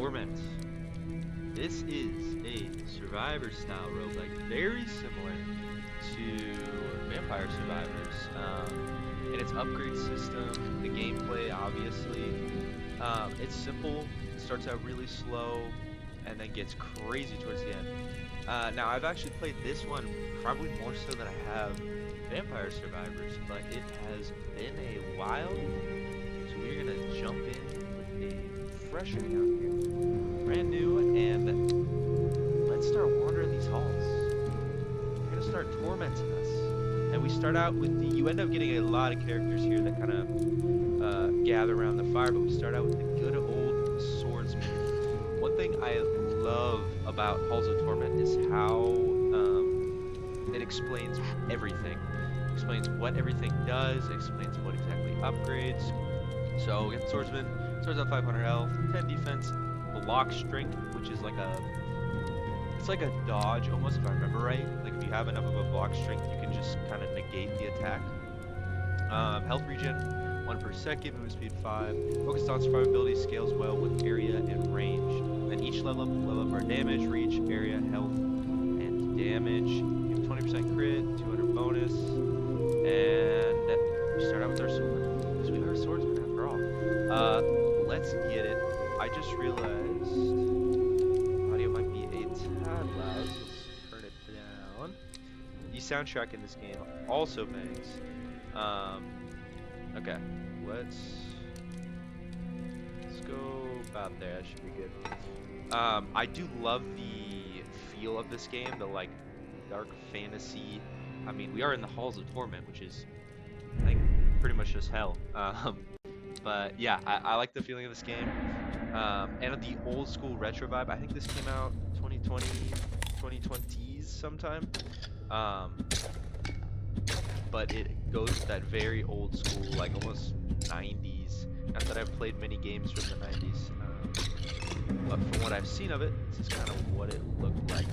Torment. This is a survivor-style roguelike, very similar to Vampire Survivors. In its upgrade system, the gameplay, obviously, it's simple. It starts out really slow, and then gets crazy towards the end. Now, I've actually played this one probably more so than I have Vampire Survivors, but it has been a while, so we're gonna jump in with a fresh account here, brand new, and let's start wandering these halls. We're gonna start tormenting us, and we start out with the. You end up getting a lot of characters here that kind of gather around the fire, but we start out with the good old swordsman. One thing I love about Halls of Torment is how it explains everything. It explains what everything does. It explains what exactly upgrades. So we got the swordsman. Swords on 500 health, 10 defense, block strength, which is like it's like a dodge almost, if I remember right. Like if you have enough of a block strength, you can just kind of negate the attack. Health regen, 1 per second, movement speed 5. Focused on survivability, scales well with area and range. Then each level up our damage, reach, area, health, and damage. We have 20% crit, 200 bonus, and we start out with our sword. Because we are a swordsman after all. Let's get it. I just realized audio might be a tad loud, so let's turn it down. The soundtrack in this game also bangs. Okay, let's go about there. That should be good. I do love the feel of this game, the like dark fantasy. I mean, we are in the Halls of Torment, which is, I think, pretty much just hell. But yeah, I like the feeling of this game. And the old school retro vibe. I think this came out 2020, 2020s sometime. But it goes with that very old school, like almost 90s. Not that I've played many games from the 90s, but from what I've seen of it, this is kind of what it looked like.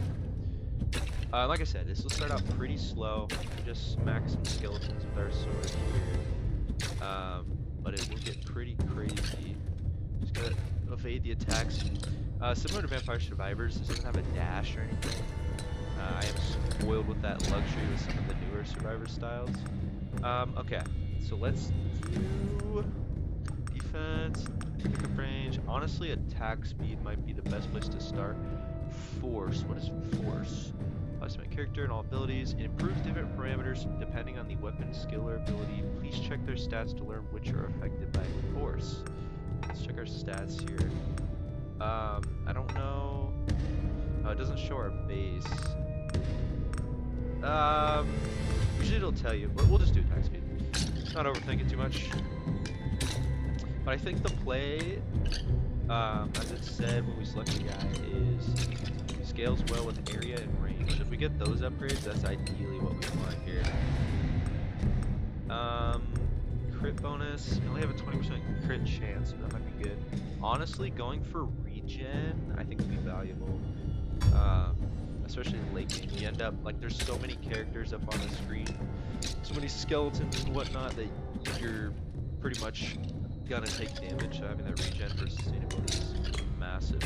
Like I said, this will start out pretty slow. We just smack some skeletons with our sword here. But it will get pretty crazy. Just gotta evade the attacks. Similar to Vampire Survivors, this doesn't have a dash or anything. I am spoiled with that luxury with some of the newer Survivor styles. Okay, so let's do defense, pickup range. Honestly, attack speed might be the best place to start. Force, what is force? My character and all abilities. It improves different parameters depending on the weapon, skill, or ability. Please check their stats to learn which are affected by force. Let's check our stats here. I don't know. It doesn't show our base. Usually it'll tell you, but we'll just do attack speed. Not overthink it too much. But I think the play, as it said when we select the guy, is scales well with area and range. If we get those upgrades, that's ideally what we want here. Crit bonus. We only have a 20% crit chance, so that might be good. Honestly, going for regen, I think would be valuable. Especially in late game, you end up like there's so many characters up on the screen, so many skeletons and whatnot that you're pretty much gonna take damage. So having that regen for sustainability is massive.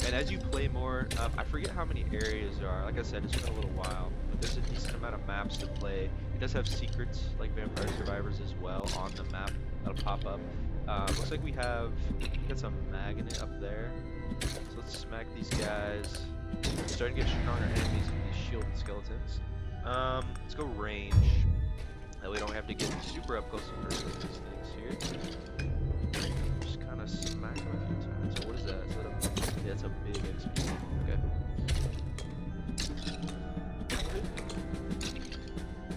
And as you play more, I forget how many areas there are. Like I said, it's been a little while, but there's a decent amount of maps to play. It does have secrets like Vampire Survivors as well on the map that'll pop up. Looks like we got some magnet up there. So let's smack these guys. We're starting to get stronger enemies with these shielded skeletons. Let's go range. That way we don't have to get super up close and personal with these things here. Just kind of smack them a few times. So what is that? Is that yeah, that's a big XP. Okay.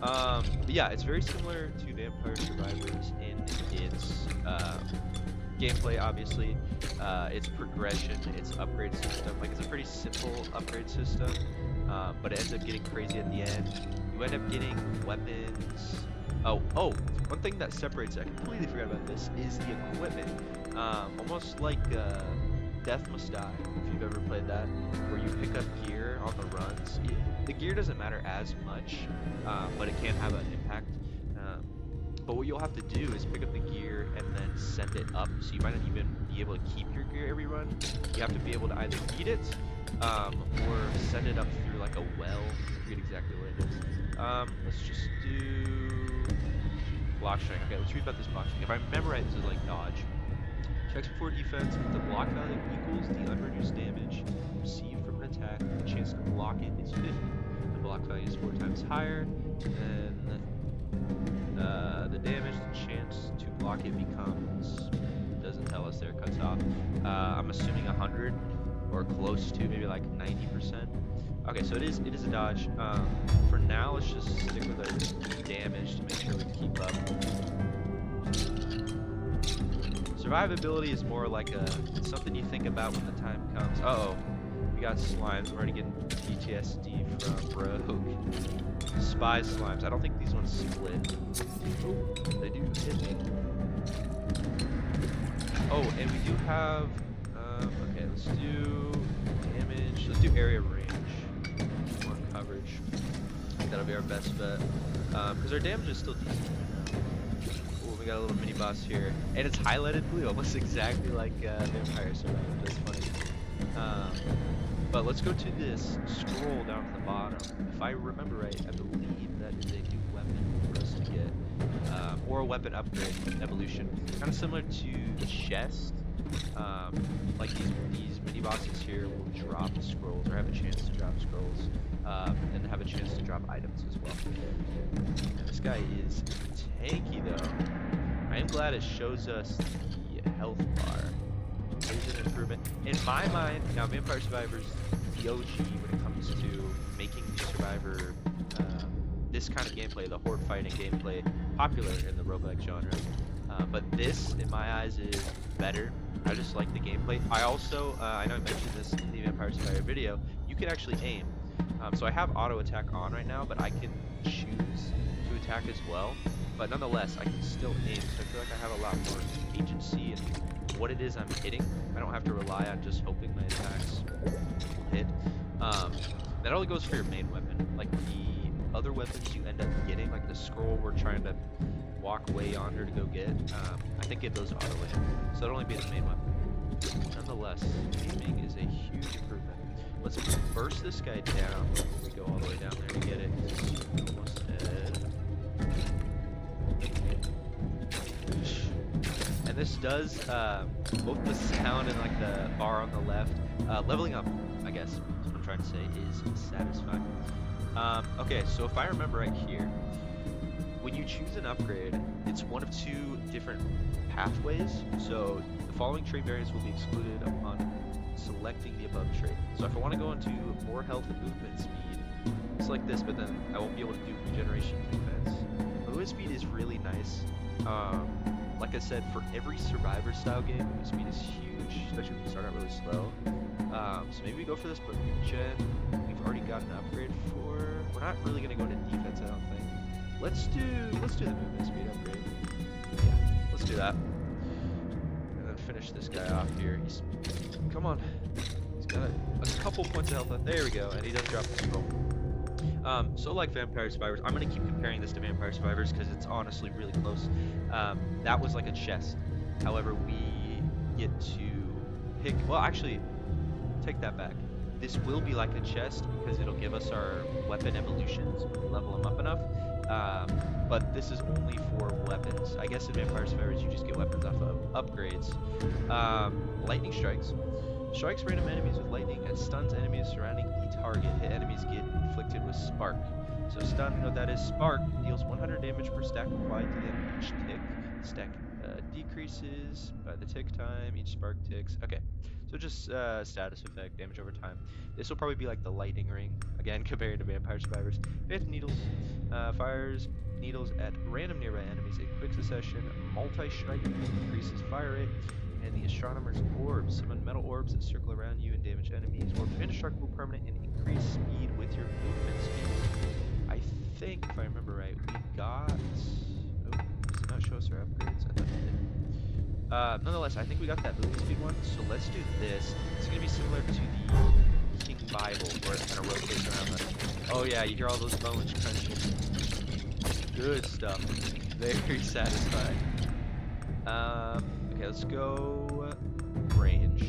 But yeah, it's very similar to Vampire Survivors in its gameplay, obviously. Its progression, its upgrade system. Like, it's a pretty simple upgrade system, but it ends up getting crazy at the end. You end up getting weapons. Oh, one thing that separates, I completely forgot about this, is the equipment. Almost like Death Must Die, if you've ever played that, where you pick up gear on the runs. The gear doesn't matter as much, but it can have an impact. But what you'll have to do is pick up the gear and then send it up. So you might not even be able to keep your gear every run, you have to be able to either eat it, or send it up through like a well. I forget exactly what it is. Let's just do block strength. Okay, let's read about this block strength. If I remember right, this is like dodge. Checks before defense. If the block value equals the unreduced damage received from an attack, the chance to block it is 50. The block value is 4 times higher, then the damage, the chance to block it becomes, doesn't tell us there, cuts off. I'm assuming 100 or close to, maybe like 90%. Okay, so it is a dodge. For now, let's just stick with our damage to make sure we keep up. Survivability is more like something you think about when the time comes. Uh-oh, we got slimes. I'm already getting PTSD from Rogue. Spy slimes. I don't think these ones split. Oh, they do hit me. Oh, and we do have, okay, let's do damage. Let's do area range. More coverage. I think that'll be our best bet. Because our damage is still decent. We got a little mini boss here, and it's highlighted blue, almost exactly like Vampire Survivor. That's funny. But let's go to this scroll down at the bottom. If I remember right, I believe that is a new weapon for us to get, or a weapon upgrade evolution, kind of similar to the chest. Like these mini bosses here will drop scrolls, or have a chance to drop scrolls, and have a chance to drop items as well. And this guy is tanky though. I am glad it shows us the health bar. There's an improvement. In my mind, now Vampire Survivor's the OG when it comes to making the Survivor, this kind of gameplay, the horde fighting gameplay, popular in the roguelike genre. But this, in my eyes, is better. I just like the gameplay. I also, I know I mentioned this in the Vampire Survivor video, you can actually aim. So I have auto attack on right now, but I can choose to attack as well. But nonetheless, I can still aim, so I feel like I have a lot more agency in what it is I'm hitting. I don't have to rely on just hoping my attacks will hit. That only goes for your main weapon. Like the other weapons you end up getting, like the scroll we're trying to walk way yonder to go get, I think get those auto aim. So that'll only be the main weapon. Nonetheless, aiming is a huge improvement. Let's burst this guy down. We go all the way down there to get it. Almost dead. And this does both the sound and like the bar on the left. Leveling up, I guess, is what I'm trying to say, is satisfying. Okay, so if I remember right here, when you choose an upgrade, it's one of 2 different pathways. So the following trait variants will be excluded upon selecting the above trait. So if I want to go into more health and movement speed, it's like this, but then I won't be able to do regeneration defense. Movement speed is really nice. Like I said, for every Survivor style game, movement speed is huge, especially if you start out really slow. So maybe we go for this, but regen, we've already got an upgrade for. We're not really going to go into defense, I don't think. Let's do the movement speed upgrade. Yeah, let's do that. And then finish this guy off here. Come on. He's got a couple points of health left. There we go, and he does drop the scroll. So like Vampire Survivors, I'm going to keep comparing this to Vampire Survivors because it's honestly really close. That was like a chest. However, we get to pick, well actually, take that back. This will be like a chest because it'll give us our weapon evolutions when we level them up enough. But this is only for weapons. I guess in Vampire Survivors you just get weapons off of upgrades. Lightning strikes. Strikes random enemies with lightning and stuns enemies surrounding the target. Hit enemies get inflicted with spark. So stun, you know what that is. Spark deals 100 damage per stack applied to them each tick. Stack decreases by the tick time. Each spark ticks. Okay. So just status effect, damage over time. This will probably be like the lightning ring, again compared to Vampire Survivors. Fifth needles, fires needles at random nearby enemies in quick succession. Multi-strike increases fire rate. And the astronomer's orbs, summon metal orbs that circle around you and damage enemies. Orbs are indestructible, permanent, and increase speed with your movement speed. I think, if I remember right, we got. Oh, does it not show us our upgrades? I thought it did. Nonetheless, I think we got that movement speed one, so let's do this. It's going to be similar to the King Bible, where it kind of rotates around. Oh yeah, you hear all those bones crunching. Good stuff. Very satisfying. Okay, Okay, let's go range.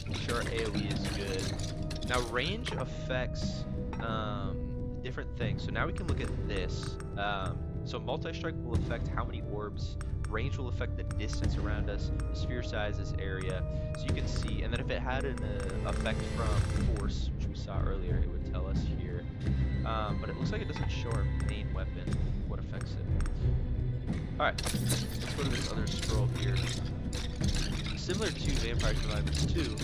Make sure our AoE is good. Now range affects different things. So now we can look at this. So multi-strike will affect how many orbs. Range will affect the distance around us. The sphere size is area. So you can see, and then if it had an effect from force, which we saw earlier, it would tell us here. But it looks like it doesn't show our main weapon, what affects it. Alright, let's go to this other scroll here. Similar to Vampire Survivors 2,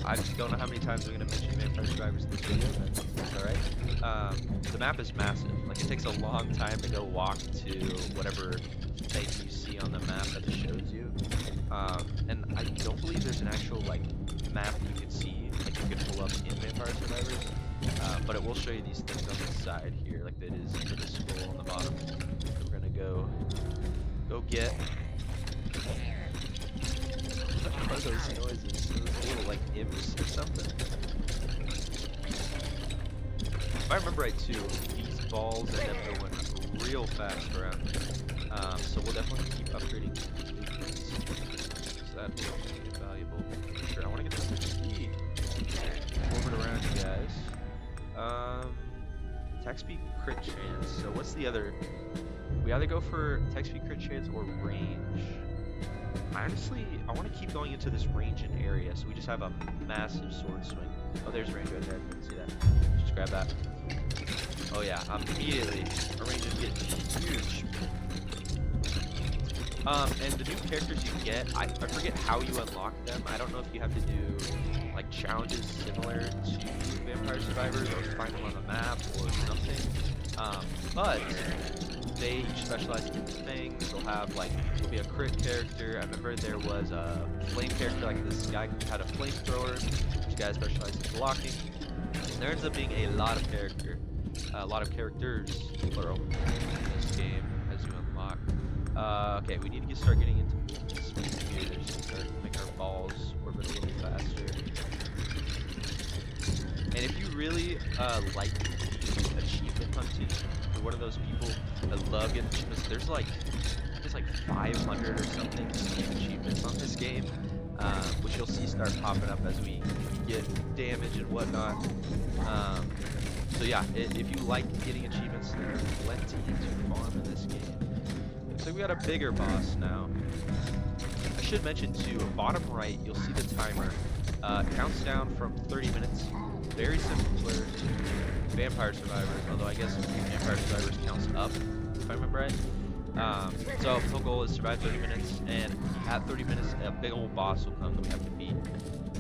I don't know how many times I'm going to mention Vampire Survivors in this video, but that's alright. The map is massive. Like, it takes a long time to go walk to whatever thing you see on the map that it shows you. And I don't believe there's an actual, like, map you can see, like, you can pull up in Vampire Survivors. But it will show you these things on the side here, like it is for the scroll on the bottom. So we're going to go get... What are those noises? Those little, like, imps or something? If I remember right, too, these balls end up going real fast around. So we'll definitely keep upgrading blueprints. So that will be invaluable. Sure, I want to get this key. Orbit around you guys. Attack speed crit chance. So what's the other? We either go for attack speed crit chance or range. Honestly, I want to keep going into this range and area, so we just have a massive sword swing. Oh, there's range right there. You can see that. Just grab that. Oh yeah, immediately our range is getting huge. And the new characters you get, I forget how you unlock them. I don't know if you have to do like challenges similar to Vampire Survivors or find them on the map or something. But they each specialize in different things. They'll have like, there'll be a crit character. I remember there was a flame character, like this guy had a flamethrower. This guy specialized in blocking. And there ends up being a lot of characters, plural, in this game as you unlock. Okay, we need to start getting into speed here to start making our balls orbit a little faster. And if you really like achievement hunting, you're one of those people that love getting achievements, there's like 500 or something achievements on this game, which you'll see start popping up as we get damage and whatnot. So yeah, if you like getting achievements, there's plenty to farm in this game. So we got a bigger boss now. I should mention too, bottom right, you'll see the timer. It counts down from 30 minutes. Very similar to Vampire Survivors, although I guess Vampire Survivors counts up, if I remember right. So the whole goal is survive 30 minutes, and at 30 minutes, a big old boss will come that we have to beat.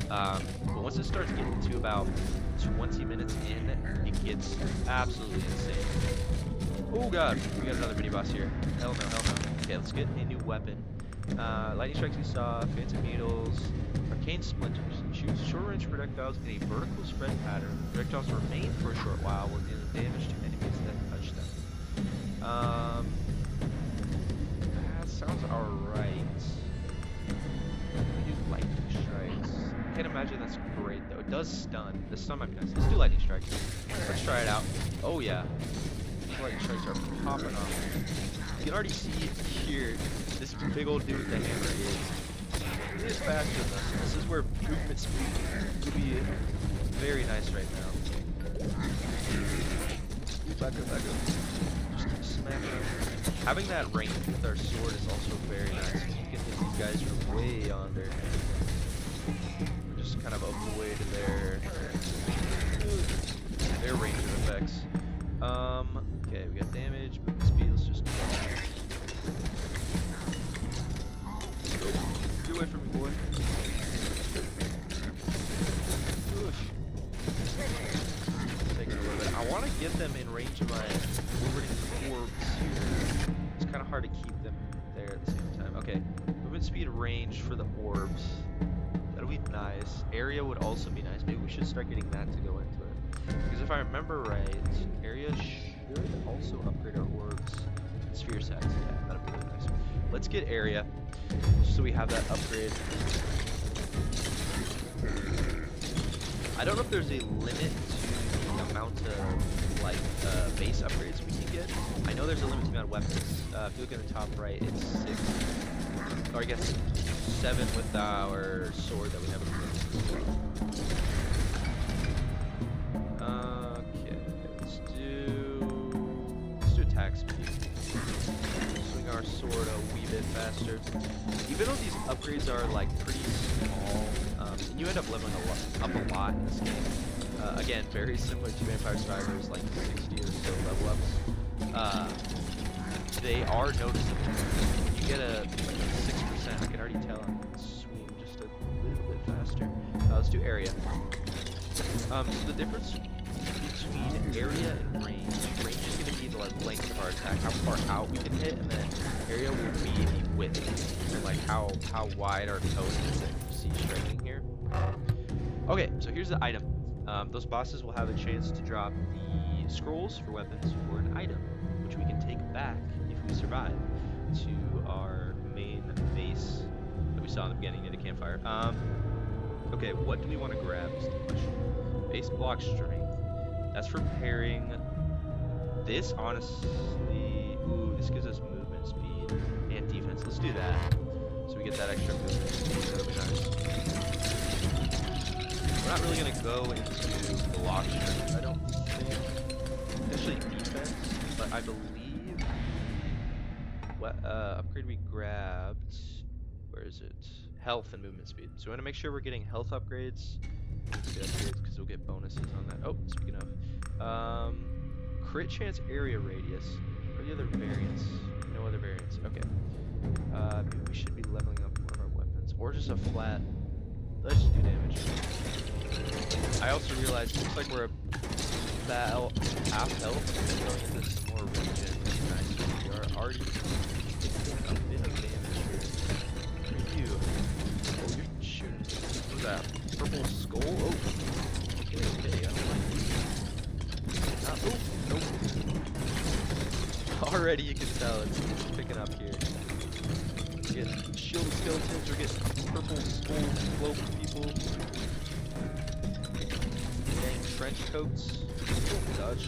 But once it starts getting to about 20 minutes in, it gets absolutely insane. Oh god, we got another mini boss here. Hell no, hell no. Okay, let's get a new weapon. Lightning strikes we saw, phantom needles, arcane splinters. Shoots short-range projectiles in a vertical spread pattern. Projectiles remain for a short while, will deal damage to enemies that touch them. That sounds alright. We do lightning strikes. Can't imagine that's great though. It does stun. The stun might be nice. Let's do lightning strikes. Let's try it out. Oh yeah. Lightning strikes are popping off. You can already see here, this big old dude with the hammer is faster than us. This is where movement speed would be very nice right now. Back up. Just keep smacking them. Having that range with our sword is also very nice. You can hit these guys from way yonder. Just kind of avoid their range of effects. Okay, we got damage, movement speed, let's just go. Get away from me, boy. Taking a little bit. I want to get them in range of my orbiting orbs here. It's kind of hard to keep them there at the same time. Okay, movement speed range for the orbs. That'll be nice. Area would also be nice. Maybe we should start getting that to go into it. Because if I remember right, area should also upgrade our orbs. Sphere size, yeah, that'll be really nice. Let's get area, so we have that upgrade. I don't know if there's a limit to the amount of like base upgrades we can get. I know there's a limit to the amount of weapons. If you look at the top right, it's 6. or I guess 7 with our sword that we have equipped as well. Okay, let's do attack speed. Swing our sword a wee bit faster. Even though these upgrades are like pretty small, and you end up leveling up a lot in this game. Again, very similar to Vampire Survivors, like 60 or so level ups. They are noticeable. You get a 6%. I can already tell I'm swinging just a little bit faster. Let's do area. So the difference between area and range is going to be the length of our attack, how far out we can hit, and then area will be the width, and like how wide our cone is that you see striking here. Okay, so here's the item. Those bosses will have a chance to drop the scrolls for weapons or an item, which we can take back if we survive to our main base that we saw in the beginning near the campfire. Okay, what do we want to grab is the question. Base block strength. That's for pairing. This honestly, ooh, this gives us movement speed and defense. Let's do that. So we get that extra movement speed. That'll be nice. We're not really gonna go into block strength, I don't think. Especially defense, but I believe what upgrade we grabbed. Where is it? Health and movement speed. So we want to make sure we're getting health upgrades. Because we'll get bonuses on that. Oh, speaking of, crit chance area radius. What are the other variants? No other variants. Okay. Maybe we should be leveling up one of our weapons, or just a flat. Let's just do damage. I also realized it looks like we're about half health, going into some more regen. Nice. We are already taking a bit of damage here. What are you? Oh, you're shooting. What's that? Purple skull? Oh. Okay, I don't like these. Oh, nope. Already you can tell it's picking up here. We're getting shield skeletons, we're getting purple skull cloak people. Getting trench coats. Dodge.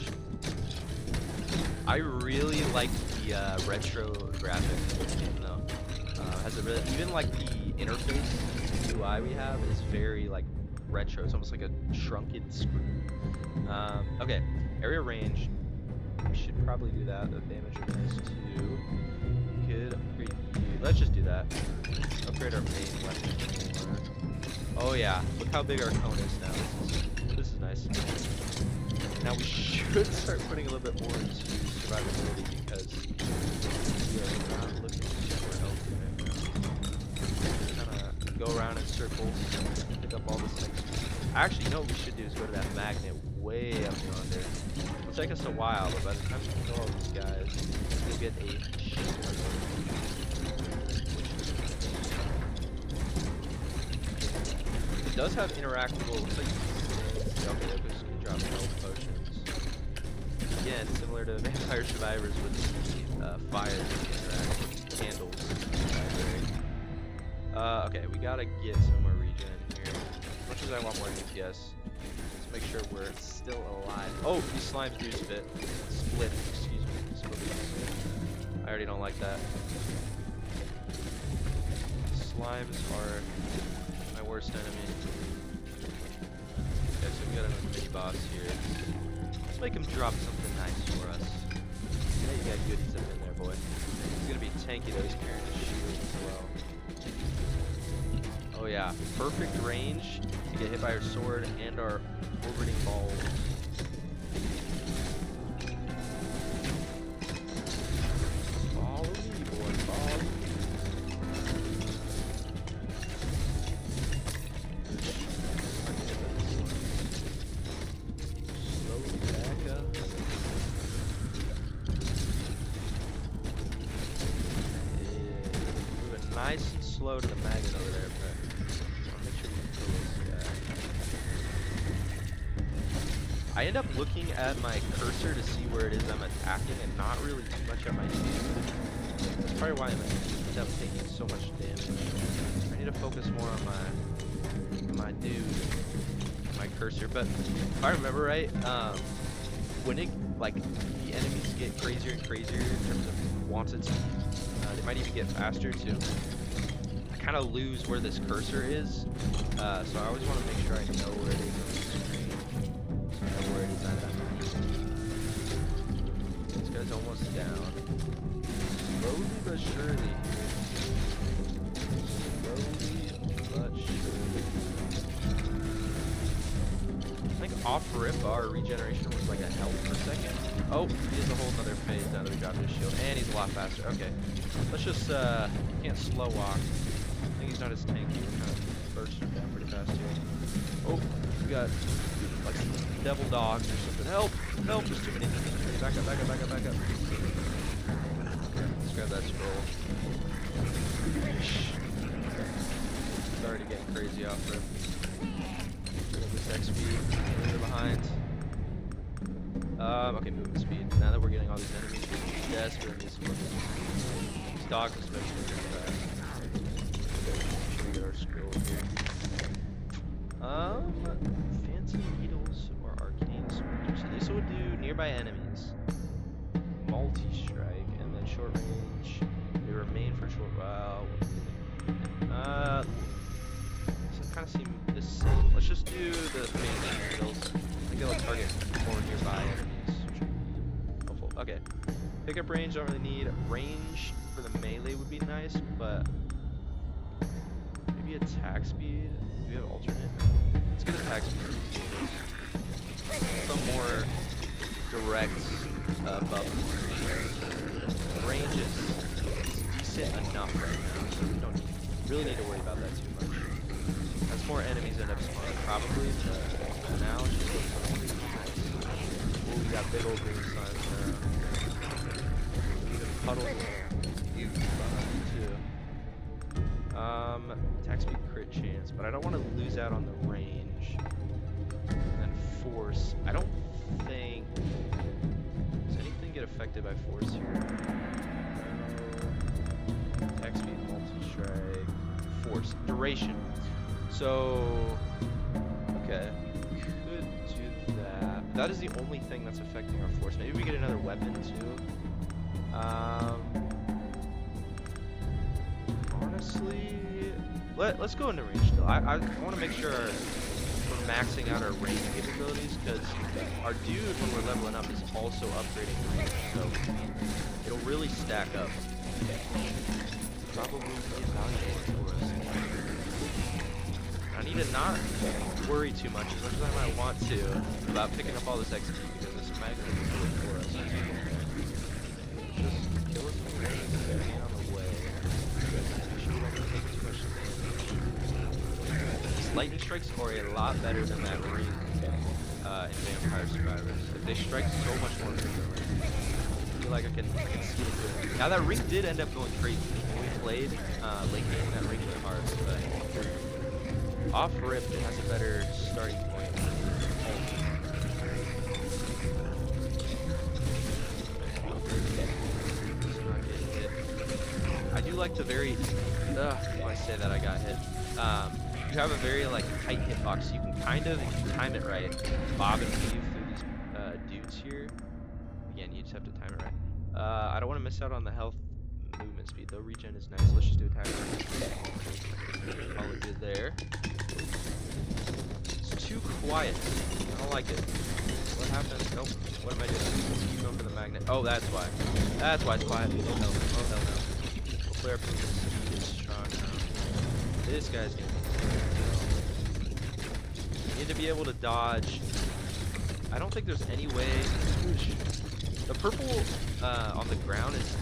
I really like the retro graphics of this game though. Has a really, even like the interface UI we have is very like retro. It's almost like a shrunken screen. Okay, area range. We should probably do that. The damage of this too. Could upgrade you. Let's just do that. Upgrade our main weapon. Oh yeah, look how big our cone is now. This is nice. Now we should start putting a little bit more into survivability because we are not looking super healthy right now. Kind of go around in circles, pick up all the things. Actually, you know what we should do is go to that magnet way up yonder. It'll take us a while, but by the time we kill all these guys, we'll get a shit ton of. It does have interactable, looks like okay, they're just gonna drop health potions. Again, similar to Vampire Survivors with fire interact candles. Okay, we gotta get some more regen here. As much as I want more DPS, let's make sure we're still alive. Oh, these slimes do spit. Split, excuse me. Split. I already don't like that. Slimes are my worst enemy. Okay, so we got a mini boss here. Let's make him drop something nice for us. Yeah, you got goodies up in there, boy. He's gonna be tanky though, he's carrying his shield as well. Oh yeah, perfect range to get hit by our sword and our orbiting balls. Follow me, boy, follow me. Nice and slow to the magnet over there, but I'll make sure we kill this guy. I end up looking at my cursor to see where it is I'm attacking and not really too much at my dude. That's probably why I end up taking so much damage. I need to focus more on my dude, my cursor. But if I remember right, when it like the enemies get crazier and crazier in terms of wanted speed, they might even get faster too. kind of lose where this cursor is. So I always want to make sure I know where it is on the screen. So I know where it is at that moment. This guy's almost down. Slowly but surely. Slowly but surely. I think off rip our regeneration was like a health per second. Oh, he has a whole other phase now that we dropped his shield, and he's a lot faster. Okay, let's just can't slow walk. I think he's not as tanky. We're kind of bursting down pretty fast here. Oh, we got like some devil dogs or something. Help! Help! There's too many. Back up! Back up! Back up! Back up! Okay, let's grab that scroll. It's already getting crazy off rip. This XP, they're behind. Okay, movement speed. Now that we're getting all these enemies, we desperately need some more movement. These dogs especially are really fast. Make sure we get our scroll here. Fancy needles or arcane swords. So this would do nearby enemies, multi-strike, and then short range. They remain for short while. Kind of seem the same. Let's just do the fancy needles. I think they'll target more nearby enemies, which would be helpful. Okay. Pickup range, don't really need. Range for the melee would be nice, but maybe attack speed. Do we have alternate? Let's get attack speed. Some more direct buff. Range is decent enough right now, so we don't really need to worry about that too much. As more enemies end up spawning, probably, but now it's just looking nice. Oh, we got big old green signs now. Even puddles behind too. Attack speed crit chance, but I don't want to lose out on the range. And then force. I don't think. Does anything get affected by force here? No. Attack speed, multi-strike, force, duration. So, okay, we could do that. That is the only thing that's affecting our force. Maybe we get another weapon too. Honestly, let's go into range still. I want to make sure we're maxing out our range capabilities, because our dude, when we're leveling up, is also upgrading range. So it'll really stack up. Probably be valuable for us. I need to not worry too much, as much as I might want to, about picking up all this XP, because this magnet is good for us. Just kill us with range and get on the way. Make sure we don't take too much damage. These lightning strikes are a lot better than that ring in Vampire Survivors. Like, they strike so much more frequently. I feel like I can see it good. Now that ring did end up going crazy. When we played late game, that ring went hard, but off rip, it has a better starting point. I do like the very. When I say that, I got hit. You have a very like tight hitbox, so you can kind of, if you time it right, bob and weave through these dudes here. Again, you just have to time it right. I don't want to miss out on the health movement speed though. Regen is nice. Let's just do attack. All it did there. It's too quiet. I don't like it. What happened? Nope. What am I doing? Let's keep going for the magnet. Oh, that's why. That's why it's quiet. Oh hell no. Oh hell no. We'll flare up the speed is strong now. This guy's getting. You need to be able to dodge. I don't think there's any way. The purple on the ground is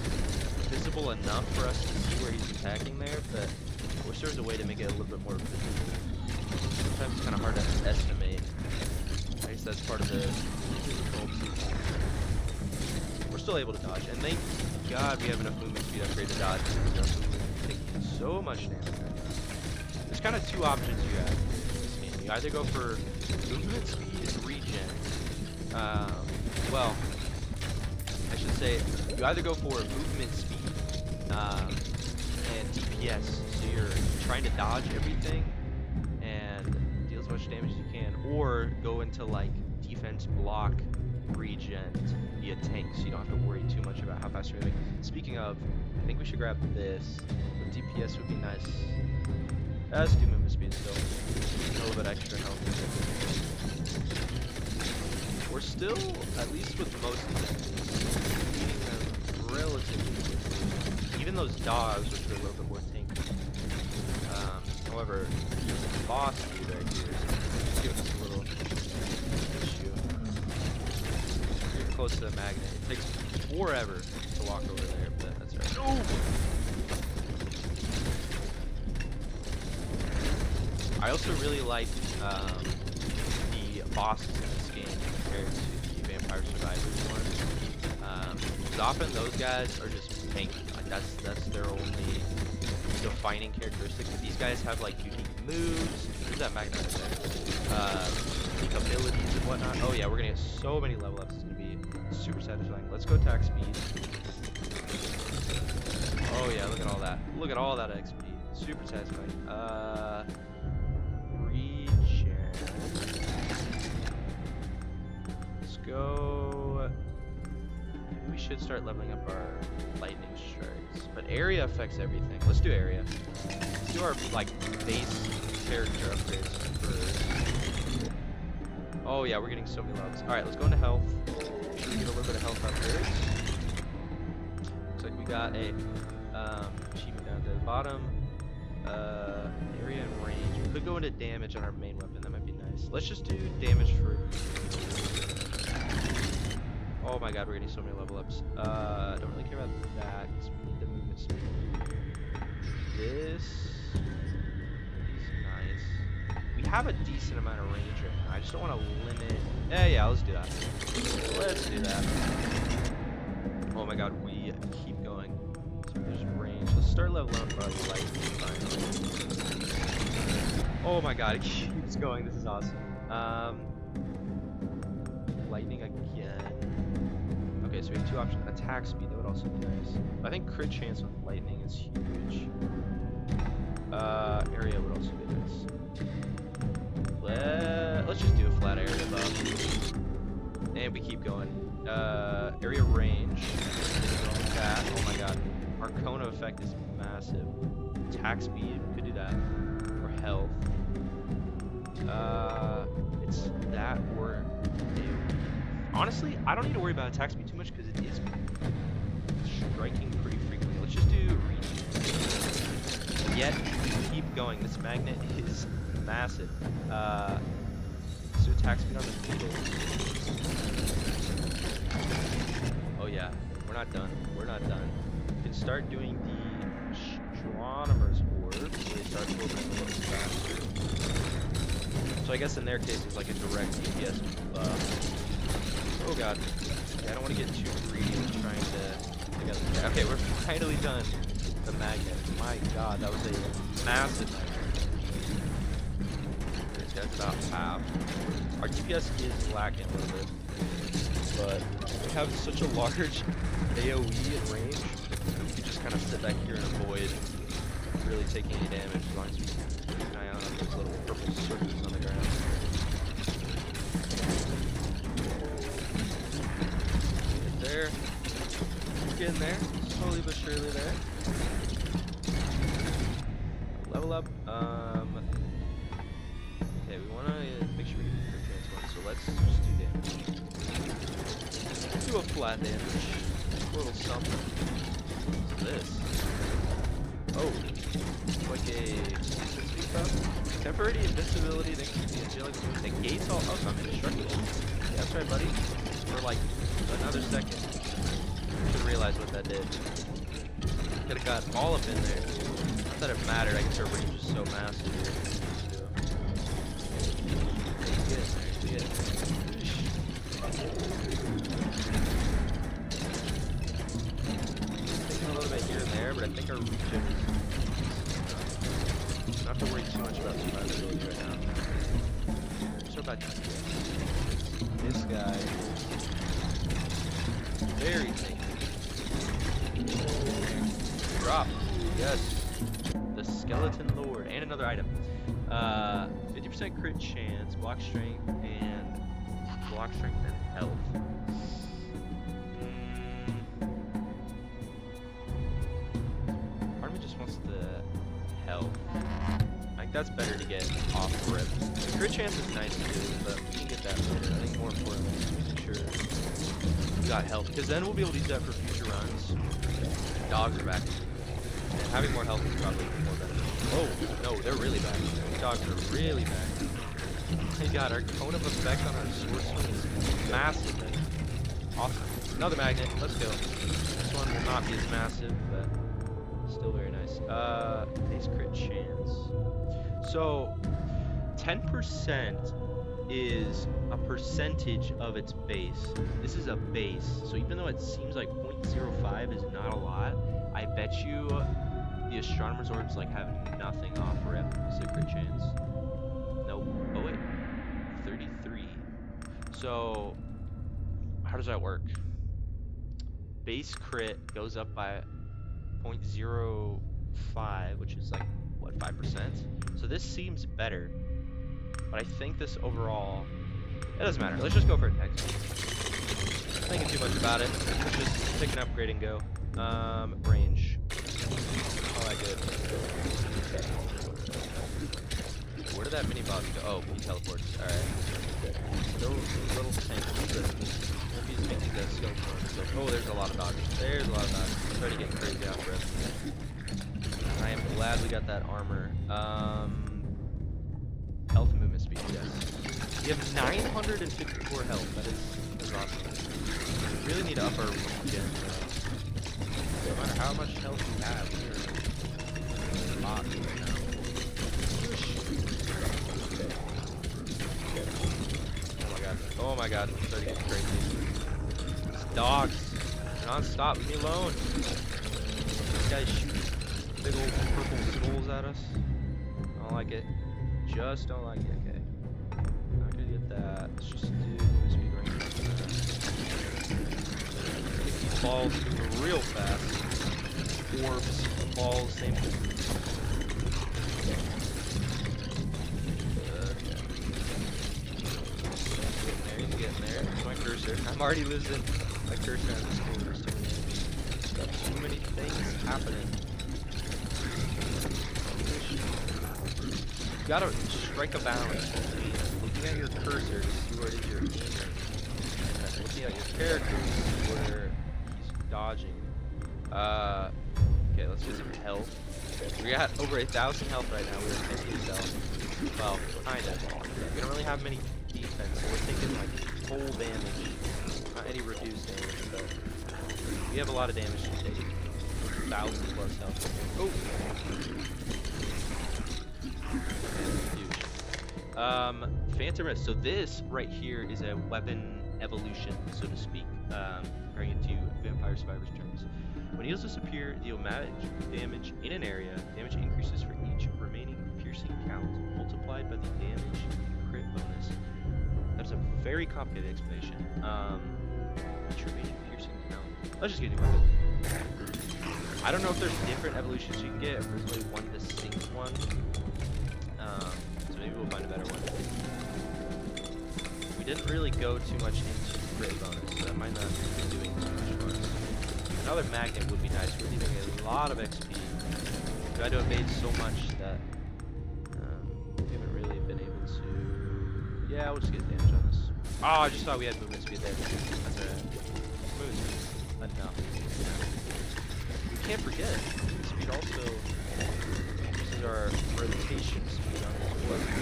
visible enough for us to see where he's attacking there, but I wish there was a way to make it a little bit more visible. Sometimes it's kind of hard to estimate. I guess that's part of the difficulty. We're still able to dodge, and thank God we have enough movement speed upgrade to dodge. Taking so much damage right now. There's kind of two options you have in this game. You either go for movement speed and regen. Well, I should say you either go for movement speed and DPS, so you're trying to dodge everything and deal as much damage as you can, or go into like defense block regen to be a tank, so you don't have to worry too much about how fast you're moving. Speaking of, I think we should grab this. The DPS would be nice. Let's do movement speed still. A little bit extra health. We're still, at least with most of them, beating them relatively quickly. Even those dogs, which are a little bit more tanky. However, the boss speed right here is giving us a little issue. You're close to the magnet. It takes forever to walk over there, but that's right. Oh! I also really like the bosses in this game compared to the Vampire Survivors one. Because often those guys are just tanky. Like that's their only defining characteristic. But these guys have like unique moves. There's that magnet right there. Unique abilities and whatnot. Oh yeah, we're gonna get so many level ups. It's gonna be super satisfying. Let's go attack speed. Oh yeah, look at all that. Look at all that XP. Super satisfying. Let's go. Maybe we should start leveling up our lightning strikes, but area affects everything. Let's do area. Let's do our like base character upgrades first. Oh yeah, we're getting so many levels. All right, let's go into health. Should we get a little bit of health upgrades? Looks like we got a achievement down to the bottom. Area and range. We could go into damage on our main weapon. That might be nice. Let's just do damage for. Oh my god, we're getting so many level ups. Don't really care about that because we need the movement speed. This is nice. We have a decent amount of range right now. I just don't want to limit. Yeah, let's do that. Let's do that. Oh my god, we keep going. So there's range. Let's start leveling up our light finally. Oh my god, it keeps going. This is awesome. Lightning again. Okay, so we have two options. Attack speed, that would also be nice. I think crit chance with lightning is huge. Area would also be nice. Let's just do a flat area buff. And we keep going. Area range. That. Oh my god. Our cone of effect is massive. Attack speed, we could do that. Or health. It's that or honestly, I don't need to worry about attack speed too much because it is striking pretty frequently. Let's just do reach. Yet keep going. This magnet is massive. So attack speed on the needle. Oh yeah, we're not done. We're not done. We can start doing the astronomer's orb, so they start moving a little faster. So I guess in their case it's like a direct DPS buff. Oh god. Yeah, I don't want to get too greedy with trying to together. Okay, we're finally done. The magnet. My god, that was a massive magnet. This guy's about half. Our DPS is lacking a little bit. But we have such a large AoE and range. We can just kind of sit back here and avoid really taking any damage as long as we keep an eye on those little purple circles on the ground. Get there. We're getting there. Slowly but surely there. Level up. Okay, we want to make sure we get the chance one, so let's just do damage. Do a flat damage. A little something. What's this? Oh. It's like a speed buff. Temporary invincibility that keeps the angelic move negates all. Oh, so I'm indestructible. Yeah, that's right, buddy. For like another second. Should realize what that did. Could have got all up in there. Not that it mattered. I guess our range is so massive here. Get in there. Get in there. Taking a little bit here and there, but I think our regen is. Don't have to worry too much about survivability right now. So about this guy. Very tanky. Drop. Yes. The Skeleton Lord. And another item. 50% crit chance, block strength, and block strength and health. Part of me just wants the health. Like that's better to get off rip. The crit chance is nice too, but we can get that later. I think more importantly is making sure we got health, because then we'll be able to use that for future runs. Dogs are back, and having more health is probably more beneficial. Oh no, they're really back. These dogs are really back. Hey God, our cone of effect on our sword swing is massive. Man. Awesome. Another magnet. Let's go. This one will not be as massive, but still very nice. Base crit chance. So, 10% is a percentage of its base. This is a base. So even though it seems like 0.05 is not a lot, I bet you the Astronomer's Orbs like have nothing off rip. Is a crit chance. Nope. Oh wait. 33. So, how does that work? Base crit goes up by 0.05, which is like, what, 5%? So this seems better. But I think this overall, it doesn't matter. Let's just go for it next. Not thinking too much about it. Let's just pick an upgrade and go. Range. Oh, I did. Where did that mini boss go? Oh, he teleports. Alright. Those little tanks. He's making that skill for himself. Oh, there's a lot of dogs. There's a lot of dogs. I'm trying to get crazy out for it. I am glad we got that armor. Health and movement speed, yes. We have 954 health. That is awesome. We really need to up our regen. No matter how much health we have, we're a lot right now. Oh my god, I'm starting to get crazy. These dogs, non-stop, leave me alone. These guys shoot big old purple skulls at us. I don't like it. Just don't like it, okay. Not gonna get that. Let's just do speed right now. Get these balls moving real fast. Orbs, balls, same thing. Getting there. There's my cursor. I'm already losing my cursor on this screen. There's too many things happening. You gotta strike a balance between looking at your cursor to see where it is you're aiming, and looking at your character to see where he's dodging. Okay, let's get some health. We got over 1,000 health right now. We're 50 health. Well, kinda. We don't really have many defense, so we're taking like full damage. Not any reduced damage, but we have a lot of damage to take. 1,000 plus health. Oh! Huge. Phantom Wrist. So this right here is a weapon evolution, so to speak. Bring it to Vampire Survivors terms. When heals disappear, deal damage in an area. Damage increases for each remaining piercing count, multiplied by the damage crit bonus. That's a very complicated explanation. Each remaining piercing count. Let's just get a new weapon. I don't know if there's different evolutions you can get, if there's only one distinct one. So maybe we'll find a better one. We didn't really go too much into crit bonus, so that might not be doing too much for us. Another magnet would be nice. We're leaving a lot of XP. We tried to evade so much that we haven't really been able to. Yeah, we'll just get damage on this. Oh, I just thought we had movement speed there. That's alright. Movement speed. Enough. We can't forget, movement speed also uses our rotation speed on this weapon.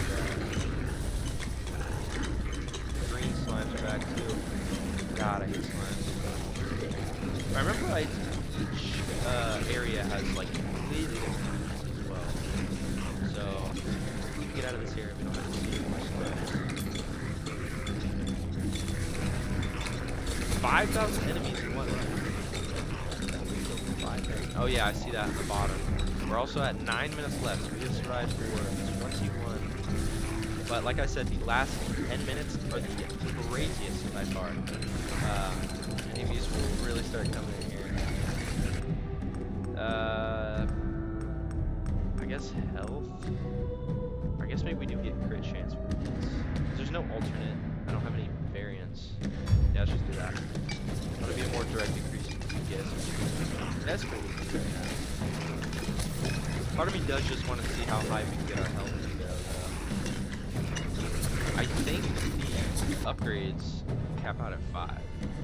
Green slimes are back too. God, I hate slimes. I remember like each area has like completely different moves as well. So we can get out of this area, we don't have to see more slimes. 5,000 enemies in one run. Oh yeah, I see that at the bottom. We're also at 9 minutes left. So we have survived for 21. But like I said, the last 10 minutes are the craziest by far. Enemies will really start coming in here. I guess health. I guess maybe we do get crit chance for these. There's no alternate I don't have any variants. Yeah, let's just do that. That'll be a more direct increase in DPS. That's pretty easy right now. Part of me does just want to see how high we can get our health to go, though. I think the upgrades cap out at 5. I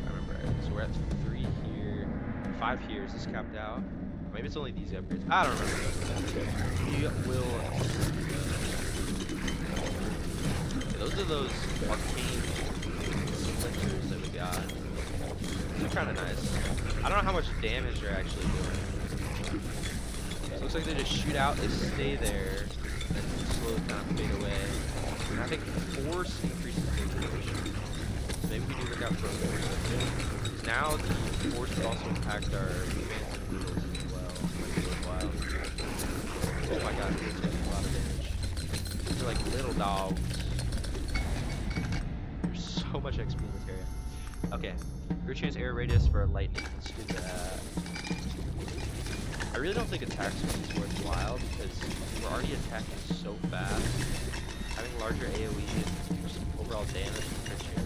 remember right. So we're at 3 here, 5 here. Is this capped out? Maybe it's only these upgrades. I don't remember. We will. Yeah, those are those arcane splinters that we got. They're kind of nice. I don't know how much damage they're actually doing. It looks like they just shoot out, they stay there, and then slowly kind of fade away. And I think force increases their damage. So maybe we do look out for a force up too. Now the force will also impact our advanced abilities as well. Might be worthwhile. Oh my god, it's taking a lot of damage. These are like little dogs. There's so much XP in this area. Okay, great chance air radius for lightning. Let's do that. I really don't think attack speed is worthwhile because we're already attacking so fast. Having larger AoE and just overall damage is pretty cheap.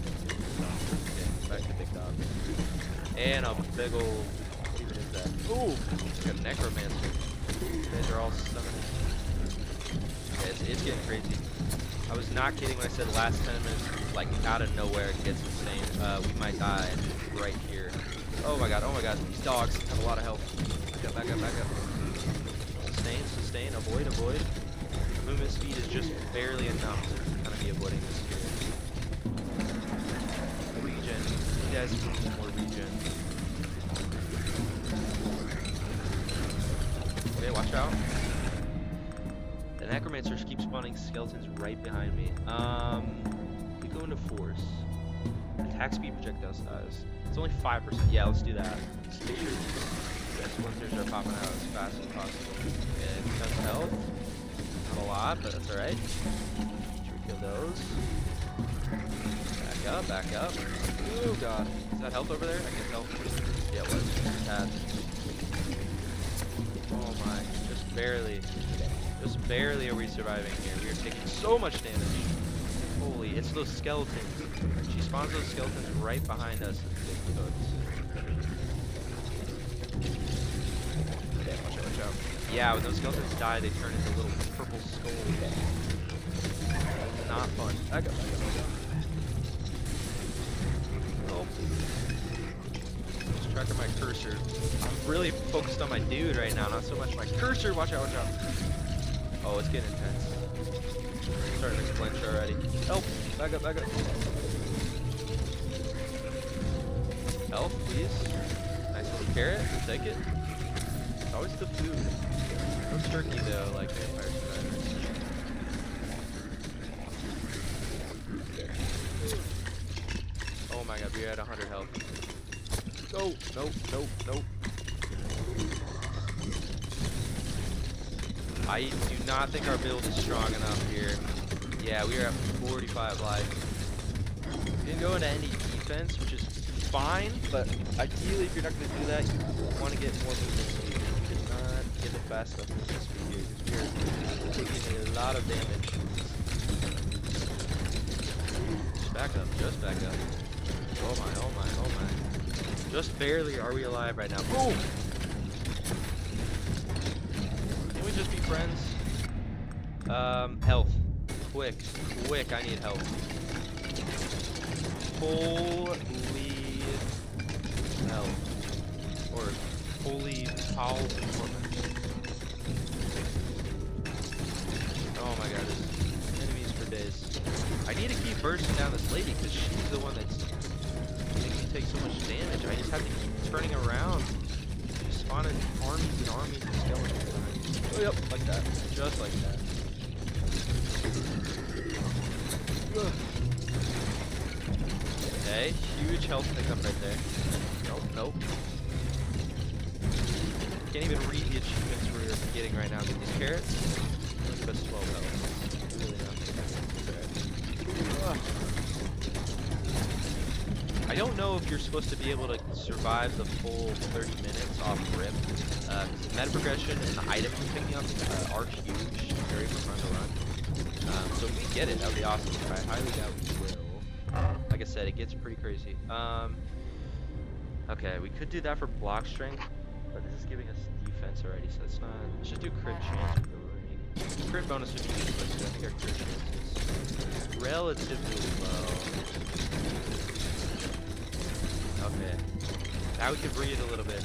So, okay, back to big dog. And a big ol'. What even is that? Ooh! It's like a necromancer. You guys are all summoning. Yeah, it's getting crazy. I was not kidding when I said last 10 minutes, like out of nowhere it gets insane. We might die right here. Oh my god, these dogs have a lot of health. Back up. Sustain, avoid. Movement speed is just barely enough to kind of be avoiding this here. Regen. You guys need more regen. Okay, watch out. The necromancers keep spawning skeletons right behind me. We go into force. Attack speed, projectile size. It's only 5%. Yeah, let's do that. Let's make sure splinters are popping out as fast as possible. And defense health. Not a lot, but that's alright. Should we kill those? Back up. Oh god. Is that health over there? I guess health. Yeah, it was. Oh my. Just barely are we surviving here. We are taking so much damage. Holy, it's those skeletons. She spawns those skeletons right behind us. Watch out. Yeah, when those skeletons die, they turn into little purple skulls. Not fun. Back up. Oh. Just tracking my cursor. I'm really focused on my dude right now, not so much my cursor. Watch out. Oh, it's getting intense. Starting to flinch already. Help! Back up. Health, please. Nice little carrot. We'll take it. It's always the food. No turkey though, like Vampire Survivors. Oh my god, we're at 100 health. Go! Nope. I do not think our build is strong enough here. Yeah, we are at 45 life. We didn't go into any defense, which is fine, but ideally if you're not going to do that, you want to get more movement speed. You did not get the fast enough movement speed here, because we're taking a lot of damage. Just back up. Oh my. Just barely are we alive right now. Boom! Can we just be friends? Health. Quick, I need help. Holy hell. Or holy foul torment. Oh my god, there's enemies for days. I need to keep bursting down this lady because she's the one that's making me take so much damage. I just have to keep turning around. Just spawning armies and armies of skeletons. Oh yep, like that. Just like that. Okay, huge health pickup right there. Nope. Can't even read the achievements we're getting right now with these carrots. Give us 12 health. Really not. I don't know if you're supposed to be able to survive the full 30 minutes off rip. The meta progression and the items you're picking up are huge, very fun to run. So if we get it, that would be awesome, but I highly doubt we will. I said, it gets pretty crazy. Okay, we could do that for block strength, but this is giving us defense already, so it's not. Let's just do crit chance with the ring. Crit bonus would be useless, so I think our crit chance is relatively low. Okay, now we can breathe a little bit.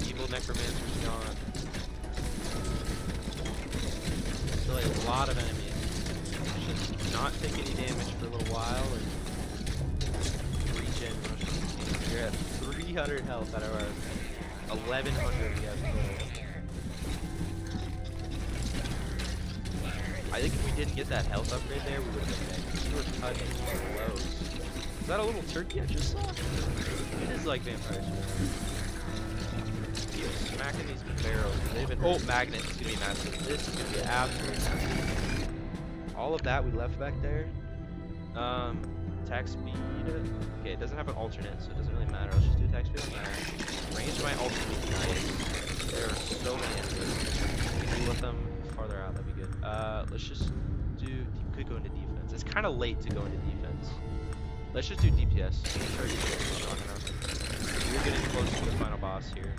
Evil Necromancer's gone. Still a lot of enemies. Just not take any damage for a little while and regen. You're at 300 health out of our 1100 we have total. I think if we didn't get that health upgrade there, we would have been dead. We were touching the lows. Is that a little turkey I just saw? It is like vampires. He is smacking these barrels. They've been. Oh, magnet is gonna be massive. This is gonna be absolutely massive. All of that we left back there. Attack speed. Okay, it doesn't have an alternate, so it doesn't really matter. Let's just do attack speed on that. Range of my ultimate. Nice. There are so many enemies. We can let them farther out. That'd be good. Let's just do. Could go into defense. It's kind of late to go into defense. Let's just do DPS. Strong enough. We're getting close to the final boss here.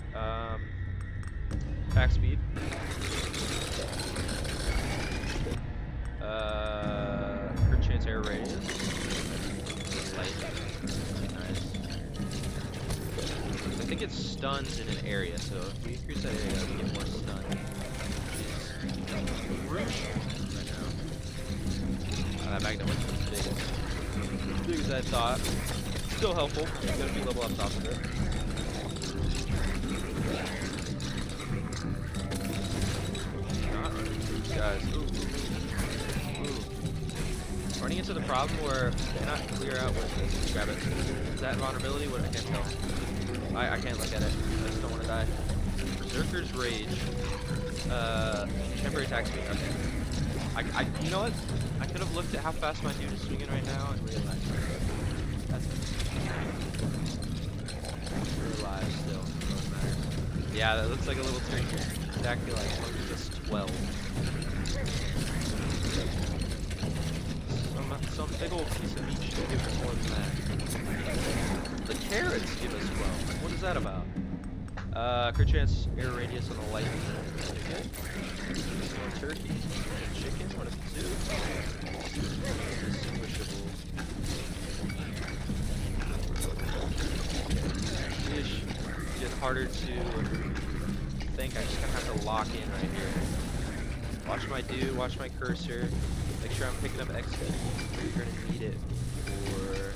Attack speed. Crit chance air radius. Light. Nice. I think it stuns in an area, so if we increase that area, we get more stun. Which is crucial right now. That magnet was big. As big as I thought. Still helpful. It's gonna be level up top of it. Not running into these guys. Ooh. Running into the problem where I cannot clear out what it is. Grab it. Is that vulnerability? What? I can't tell. I can't look at it. I just don't want to die. Berserker's Rage. Temporary attack speed. Okay. You know what? I could have looked at how fast my dude is swinging right now and realized that's it. We're alive still. Doesn't matter. Yeah, that looks like a little turkey. Exactly like just 12. Some big old piece of meat should give us more than that. The carrots give us 12. What is that about? Crit chance, air radius on the light. Okay. More turkey. Chicken. What does it do? Distinguishable. Ish. Getting harder to think. I just kind of have to lock in right here. Watch my dude. Watch my cursor. Make sure I'm picking up XP. You're gonna need it for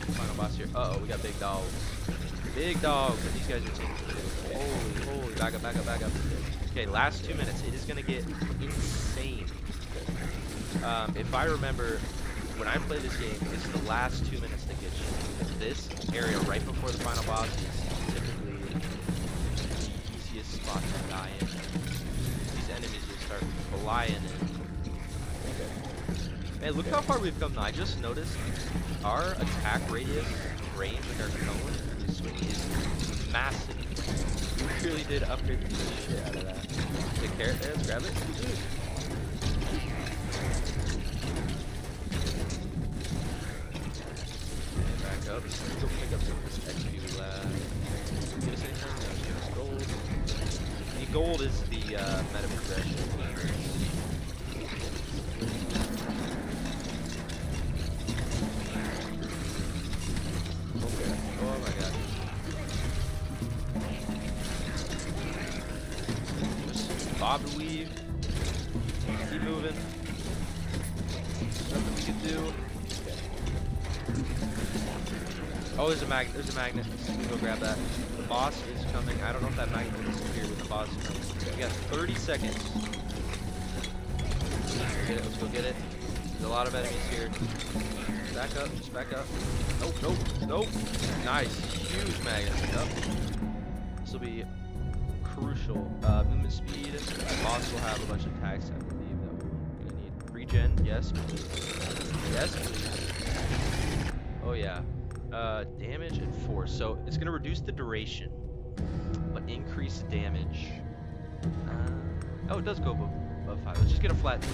the final boss here. Uh oh, we got big dogs. Big dogs, and these guys are taking it. Holy, back up. Okay, last 2 minutes. It is gonna get insane. If I remember, when I play this game, it's the last 2 minutes that get you. This area right before the final boss is typically the easiest spot to die in. These enemies will start flying in. Man, look how far we've come now. I just noticed our attack radius range, like our cone, is swinging is massive. We really did upgrade the shit out of that. The carrot there, let's grab it. And back up. Let's go pick up some of this XP we left. Get us anything? No, give us gold. The gold is the meta progression. Bob and weave. Keep moving. Nothing we can do. Oh, there's a magnet. There's a magnet. Let's go grab that. The boss is coming. I don't know if that magnet will disappear when the boss is coming. We got 30 seconds. Let's go get it. There's a lot of enemies here. Back up. Just back up. Nope. Nice. Huge magnet. Yep. This will be crucial. Movement speed. The boss will have a bunch of attacks, I believe, that we're gonna need. Regen, yes, please. Yes, please. Oh yeah. Damage and force. So it's gonna reduce the duration, but increase damage. Oh, it does go above 5. Let's just get a flat.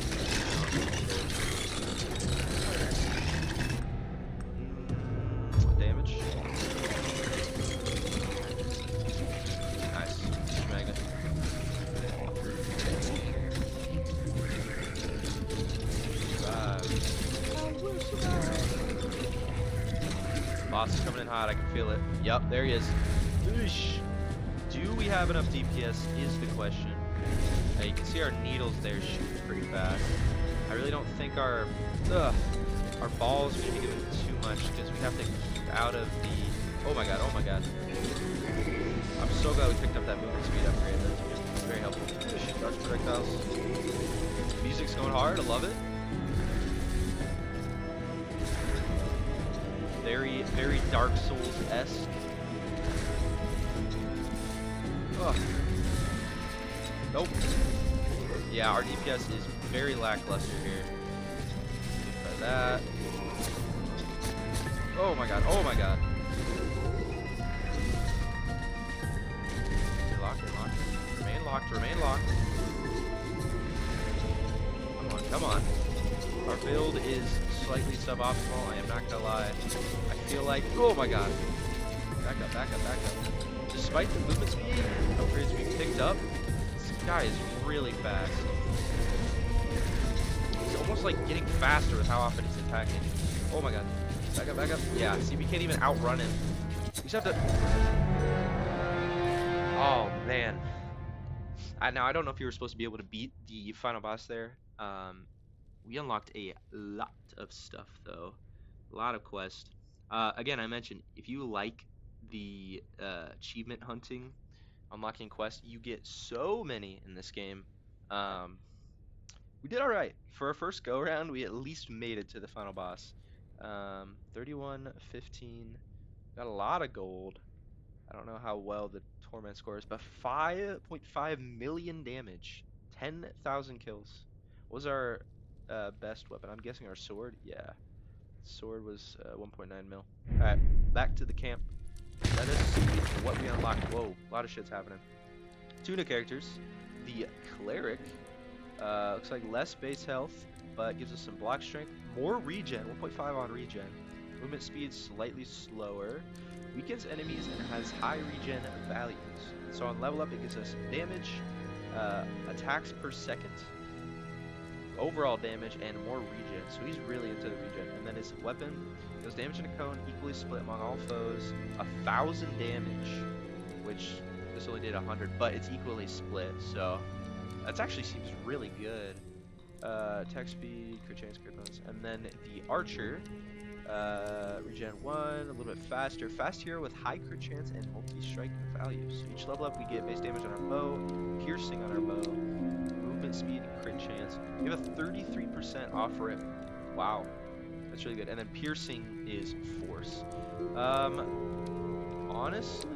Boss is coming in hot. I can feel it. Yep, there he is. Oosh. Do we have enough DPS is the question. You can see our needles there shooting pretty fast. I really don't think our balls should be giving too much because we have to keep out of the... Oh my god, oh my god. I'm so glad we picked up that movement speed upgrade. That's very helpful. Dodge projectiles. Music's going hard, I love it. Very, very Dark Souls-esque. Ugh. Nope. Yeah, our DPS is very lackluster here. Try that. Oh my god, oh my god. Remain locked, remain locked. Come on, come on. Our build is slightly suboptimal, I am not gonna lie. I feel like, oh my god. Back up, back up, back up. Despite the movement speed upgrades we picked up, this guy is really fast. He's almost like getting faster with how often he's attacking. Oh my god. Back up, back up. Yeah, see, we can't even outrun him. We just have to... Oh, man. Now, I don't know if you were supposed to be able to beat the final boss there. We unlocked a lot of stuff, though. A lot of quests. Again, I mentioned, if you like the achievement hunting, unlocking quests, you get so many in this game. We did all right. For our first go-around, we at least made it to the final boss. 31, 15. Got a lot of gold. I don't know how well the Torment scores, but 5.5 million damage. 10,000 kills. What was our best weapon? I'm guessing our sword? Yeah. Sword was 1.9 mil. Alright, back to the camp. Let us see what we unlocked. Whoa, a lot of shit's happening. 2 new characters. The Cleric. Looks like less base health, but gives us some block strength. More regen, 1.5 on regen. Movement speed slightly slower. Weakens enemies and has high regen values. So on level up, it gives us damage, attacks per second, overall damage, and more regen. So he's really into the regen. And then his weapon does damage in a cone, equally split among all foes, 1,000 damage, which this only did 100, but it's equally split. So that actually seems really good. Attack speed, crit chance, crit bonus, and then the archer. Regen 1, a little bit faster. Fast hero with high crit chance and multi-strike value. So each level up we get base damage on our bow, piercing on our bow, movement speed, and crit chance. We have a 33% off rip. Wow. That's really good. And then piercing is force. Honestly,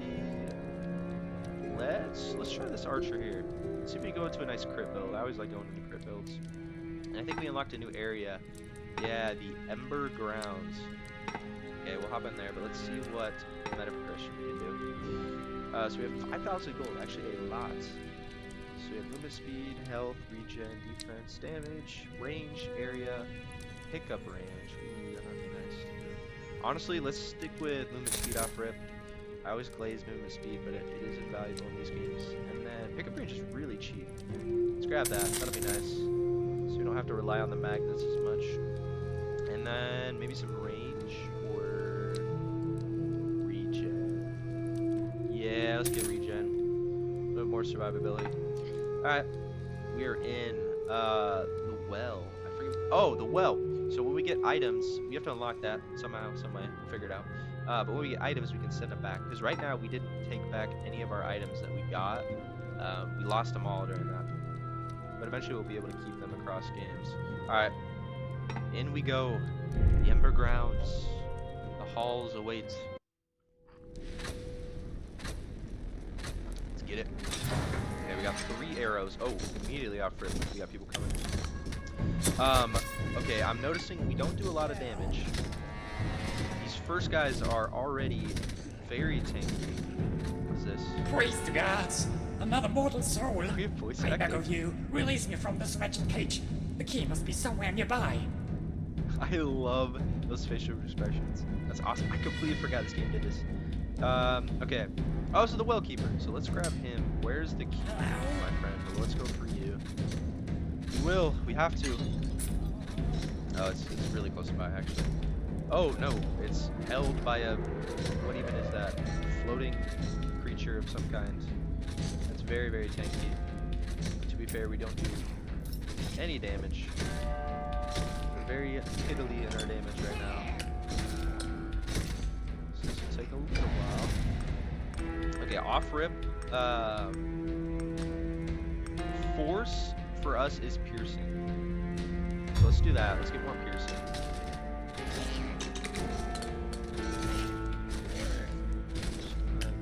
let's try this archer here. Let's see if we go into a nice crit build. I always like going into crit builds. And I think we unlocked a new area. Yeah, the Ember Grounds. Okay, we'll hop in there, but let's see what meta progression we can do. So we have 5,000 gold, actually a lot. So we have movement speed, health, regen, defense, damage, range, area, pickup range. Ooh, that'd be nice. Honestly, let's stick with movement speed off rip. I always glaze movement speed, but it is invaluable in these games. And then pickup range is really cheap. Let's grab that, that'll be nice. So we don't have to rely on the magnets as much. And then maybe some range or regen. Yeah, let's get regen. A little bit more survivability. Alright, we are in the well. I forget. Oh, the well. So when we get items, we have to unlock that somehow, some way. We'll figure it out. But when we get items, we can send them back. Because right now, we didn't take back any of our items that we got. We lost them all during that. But eventually, we'll be able to keep them across games. Alright. In we go. The Ember Grounds. The halls await. Let's get it. Okay, we got 3 arrows. Oh, immediately off rip. We got people coming. Okay, I'm noticing we don't do a lot of damage. These first guys are already very tanky. What's this? Praise the gods! Another mortal soul! We have voice I beg acting. of you, release me from this wretched cage. The key must be somewhere nearby. I love those facial expressions. That's awesome. I completely forgot this game did this. Okay. Oh, so the well keeper. So let's grab him. Where's the key, my friend? Well, let's go for you. We will. We have to. Oh, it's really close by, actually. Oh no, it's held by a, what even is that? Floating creature of some kind. That's very, very tanky. To be fair, we don't do any damage. We're very piddly in our damage right now. So this will take a little while. Okay, off rip. Force for us is piercing. So let's do that. Let's get more piercing.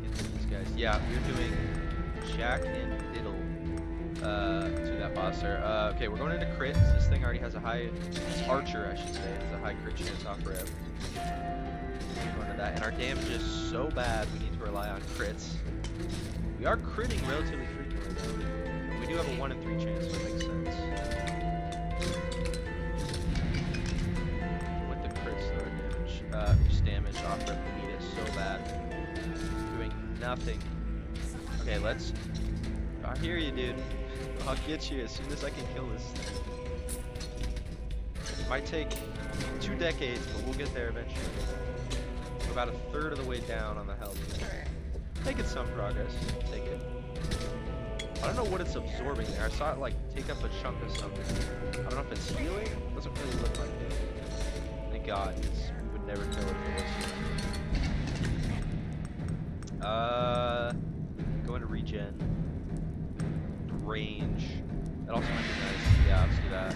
Get these guys. Yeah, we're doing Jack and Diddle to that boss there. Okay, we're going into crits. This thing already has a high, archer I should say, has a high crit chance off rip. We're going to that, and our damage is so bad we need to rely on crits. We are critting relatively frequently though. We do have a 1 in 3 chance, so it makes sense. With the crits though, damage, just damage off rip will beat us so bad. Doing nothing. Okay, let's. I hear you, dude. I'll get you as soon as I can kill this thing. Might take 2 decades, but we'll get there eventually. We're about a third of the way down on the health. Making some progress. Take it. I don't know what it's absorbing there. I saw it like take up a chunk of something. I don't know if it's healing. Doesn't really look like it. Thank God, because we would never kill it if it was healing. Go into regen. Range. That also might be nice. Yeah, let's do that.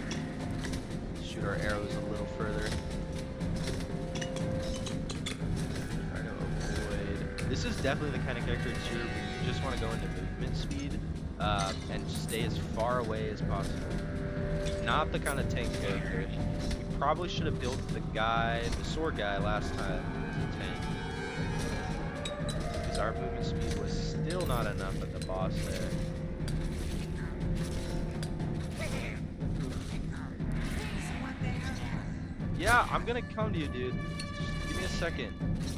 Shoot our arrows a little further. Try to avoid. This is definitely the kind of character too where you just want to go into movement speed and stay as far away as possible. Not the kind of tank character. We probably should have built the guy, the sword guy last time as a tank. Because our movement speed was still not enough at the boss there. Yeah, I'm gonna come to you, dude. Just give me a second.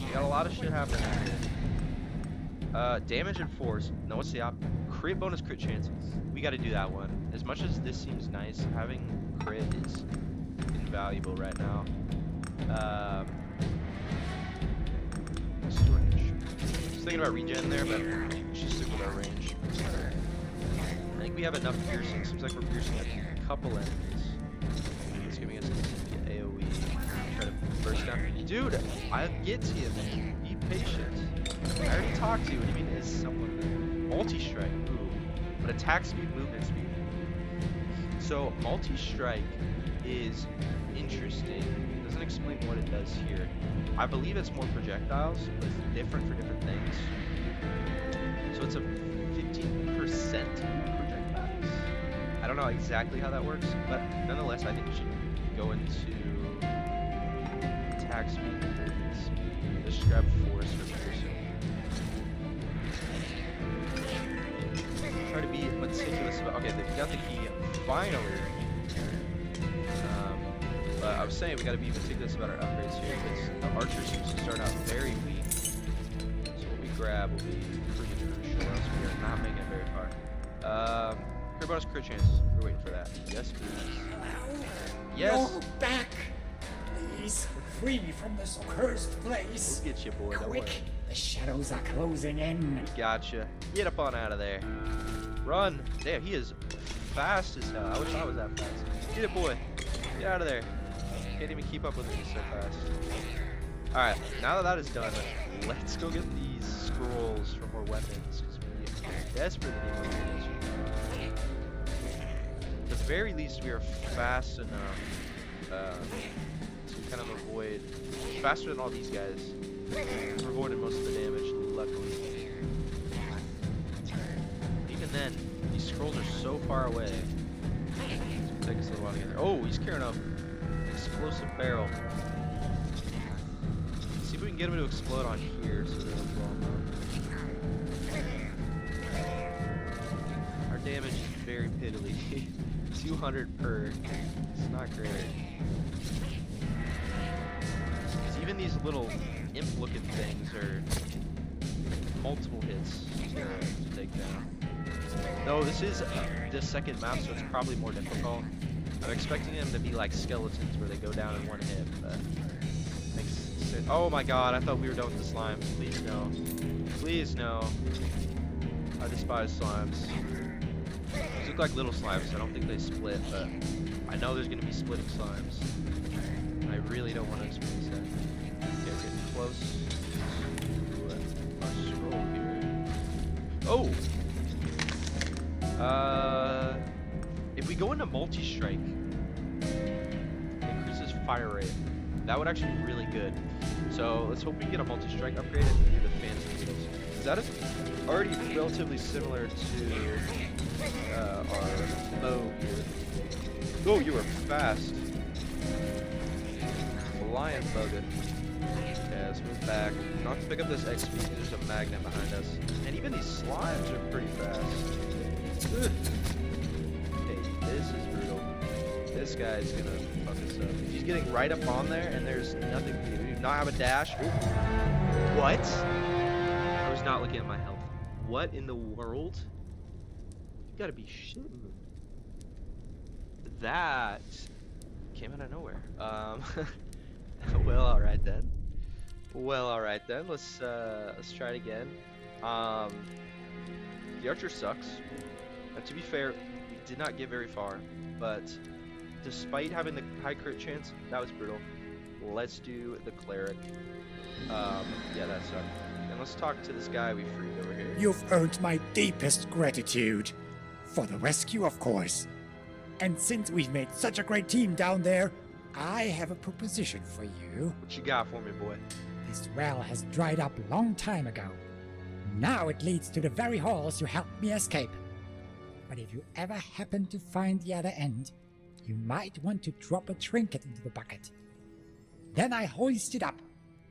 We got a lot of shit happening here. Damage and force. No, what's the crit bonus crit chances. We gotta do that one. As much as this seems nice, having crit is invaluable right now. Let's do range. Just thinking about regen there, but let's just stick with our range. I think we have enough piercing. Seems like we're piercing a couple enemies. It's giving us an AoE. Try to burst down. Dude, I'll get to you, man. Be patient. I already talked to you. What do you mean, is someone there? Multi-strike. Ooh. But attack speed, movement speed. So, multi-strike is interesting. It doesn't explain what it does here. I believe it's more projectiles, but it's different for different things. So it's a 15% projectiles. I don't know exactly how that works, but nonetheless, I think we should go into attack speed and movement speed. Let's just grab force for piercing. Try to be meticulous about. Okay, we got the key finally. But I was saying we got to be meticulous about our upgrades here because the archer seems to start out very weak. So what we grab will be pretty crucial, else we are not making it very far. Crit bonus, crit chance. We're waiting for that. Yes, please. Yes. You're back. Please free me from this cursed place. We'll get you, boy. Don't worry. Quick, the shadows are closing in. We gotcha. Get up on out of there. Run. Damn, he is fast as hell. I wish I was that fast. Get it, boy. Get out of there. Can't even keep up with me so fast. Alright, now that that is done, let's go get these scrolls for more weapons, because we desperately need more weapons. At the very least, we are fast enough to kind of avoid, faster than all these guys. We've avoided most of the damage, luckily. Even then, these scrolls are so far away. It's gonna take us a little while to get there. Oh, he's carrying up explosive barrel. Let's see if we can get him to explode on here so that it'll blow him up. Our damage is very piddly. 200 per. It's not great. Because even these little imp-looking things are multiple hits to take down. No, this is the second map, so it's probably more difficult. I'm expecting them to be like skeletons where they go down in one hit, but makes it. Oh my god, I thought we were done with the slime. Please no. Please no. I despise slimes. These look like little slimes, so I don't think they split, but I know there's gonna be splitting slimes. And I really don't want to experience that. Okay, we're getting close to our scroll here. Oh! If we go into multi-strike, it increases fire rate. That would actually be really good. So let's hope we can get a multi-strike upgrade and do the fancy needles. Because that is already relatively similar to our bow here. Oh, you are fast. Lion bugger. Okay, let's move back. We don't have to pick up this XP because there's a magnet behind us. And even these slimes are pretty fast. Ugh. Hey, this is brutal. This guy's gonna fuck us up. He's getting right up on there and there's nothing we do. Not have a dash. Ooh. What? I was not looking at my health. What in the world? You gotta be shitting me. That came out of nowhere. Well, alright then. Well, alright then. Let's try it again. The archer sucks. To be fair, we did not get very far, but despite having the high crit chance, that was brutal. Let's do the cleric. Yeah, that sucked. And let's talk to this guy we freed over here. You've earned my deepest gratitude. For the rescue, of course. And since we've made such a great team down there, I have a proposition for you. What you got for me, boy? This well has dried up a long time ago. Now it leads to the very halls you helped me escape. But if you ever happen to find the other end, you might want to drop a trinket into the bucket. Then I hoist it up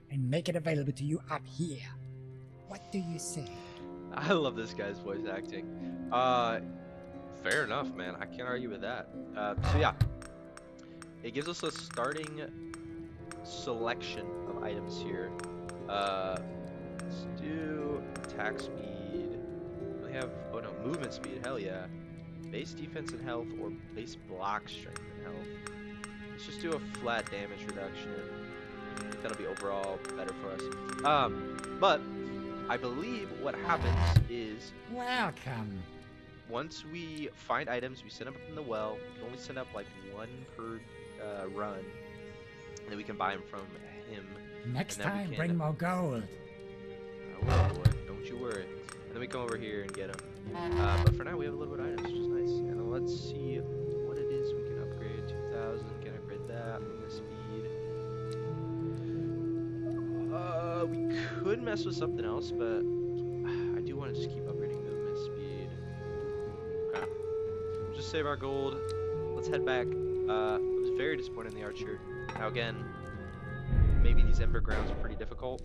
and make it available to you up here. What do you say? I love this guy's voice acting. Fair enough, man. I can't argue with that. So yeah, it gives us a starting selection of items here. Let's do attack speed. We have, oh no, movement speed. Hell yeah. Base defense and health, or base block strength and health. Let's just do a flat damage reduction. I think that'll be overall better for us. But I believe what happens is, Welcome. once we find items, we send them up in the well. We can only send up like one per run, and then we can buy them from him. Next And then we time, can- bring more gold. I will, boy. Don't you worry. And then we come over here and get them. But for now, we have a little bit of items, which is nice. And then let's see what it is we can upgrade. 2,000. Can upgrade that. Movement speed. We could mess with something else, but I do want to just keep upgrading movement speed. Okay. Just save our gold. Let's head back. I was very disappointed in the archer. Now again, maybe these Ember Grounds are pretty difficult.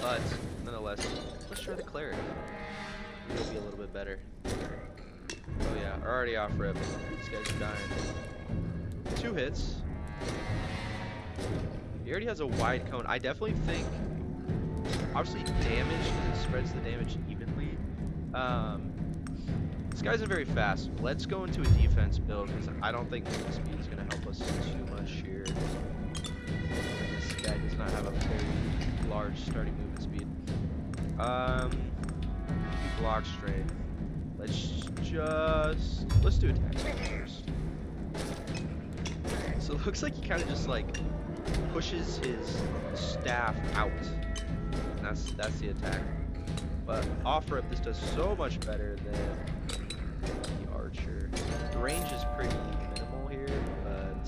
But, nonetheless, let's try the cleric. It'll be a little bit better. Oh yeah, already off rip. These guys are dying. 2 hits. He already has a wide cone. I definitely think, obviously damage, because it spreads the damage evenly. This guy isn't very fast. Let's go into a defense build, because I don't think movement speed is going to help us too much here. This guy does not have a very large starting movement speed. Block strength. Let's do attack speed first. So it looks like he kind of just like pushes his staff out. And that's the attack. But off rip, this does so much better than the archer. The range is pretty minimal here, but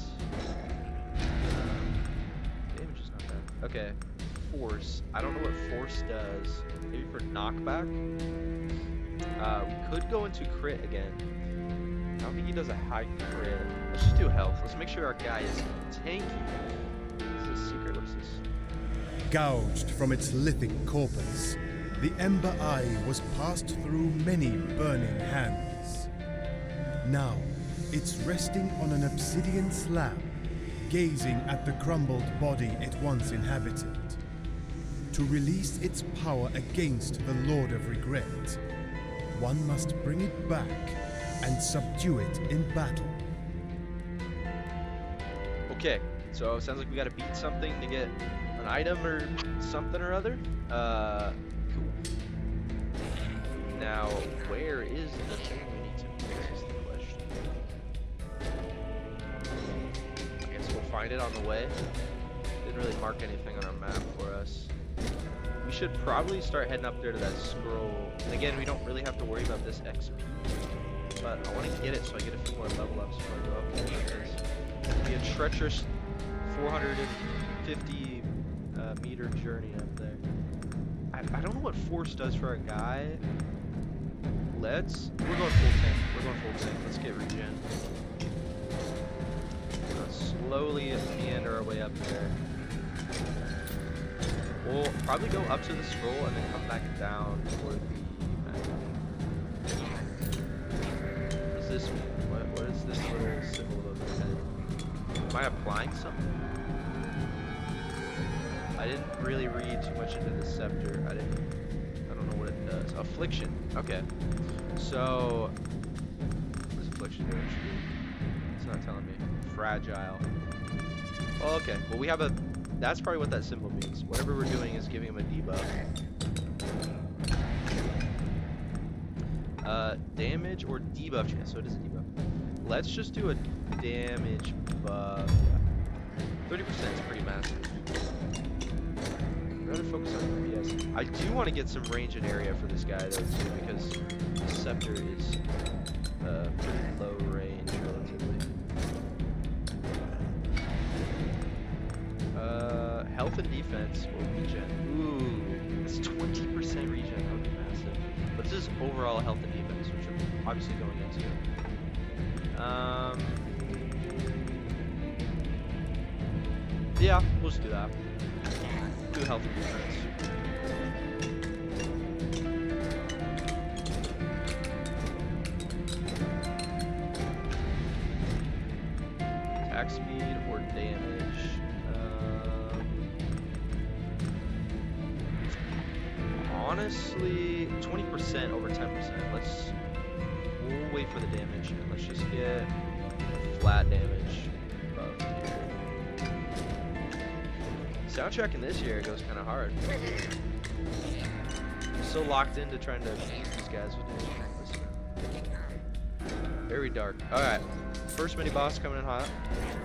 damage is not bad. Okay, force. I don't know what force does. Maybe for knockback. We could go into crit again. I don't think he does a high crit. Let's just do health. Let's make sure our guy is tanky. This is a secret. What's this? Gouged from its lithic corpus, the Ember Eye was passed through many burning hands. Now, it's resting on an obsidian slab, gazing at the crumbled body it once inhabited. To release its power against the Lord of Regret, one must bring it back and subdue it in battle. Okay, So it sounds like we gotta beat something to get an item or something or other. Cool. Now, where is the thing we need to fix is the question. I guess we'll find it on the way. Didn't really mark anything on our map for us. We should probably start heading up there to that scroll. And again, we don't really have to worry about this XP. But I want to get it so I get a few more level ups before I go up there. It'll be a treacherous 450 meter journey up there. I don't know what force does for our guy. We're going full tank. Let's get regen. We're gonna slowly meander our way up there. We'll probably go up to the scroll and then come back down toward the map. What does this mean? What is this little symbol above the head? Am I applying something? I didn't really read too much into the scepter. I don't know what it does. Affliction. Okay. So, what does affliction do? It's not telling me. Fragile. Oh, okay. Well, we have a. That's probably what that symbol means. Whatever we're doing is giving him a debuff. Damage or debuff. Yeah, so it is a debuff. Let's just do a damage buff. 30% is pretty massive. I'd rather focus on DPS. I do want to get some range and area for this guy though too, because the scepter is pretty low range relatively. Health and defense or regen. Ooh, it's 20% regen. That would be massive. But this is overall health and defense, which I'm obviously going into. Yeah, we'll just do that. Do health and defense. Attack speed or damage. Honestly, 20% over 10%. We'll wait for the damage and let's just get flat damage above here. Soundtrack in this year goes kind of hard. I'm so locked into trying to beat these guys with damage. Very dark. Alright, first mini boss coming in hot.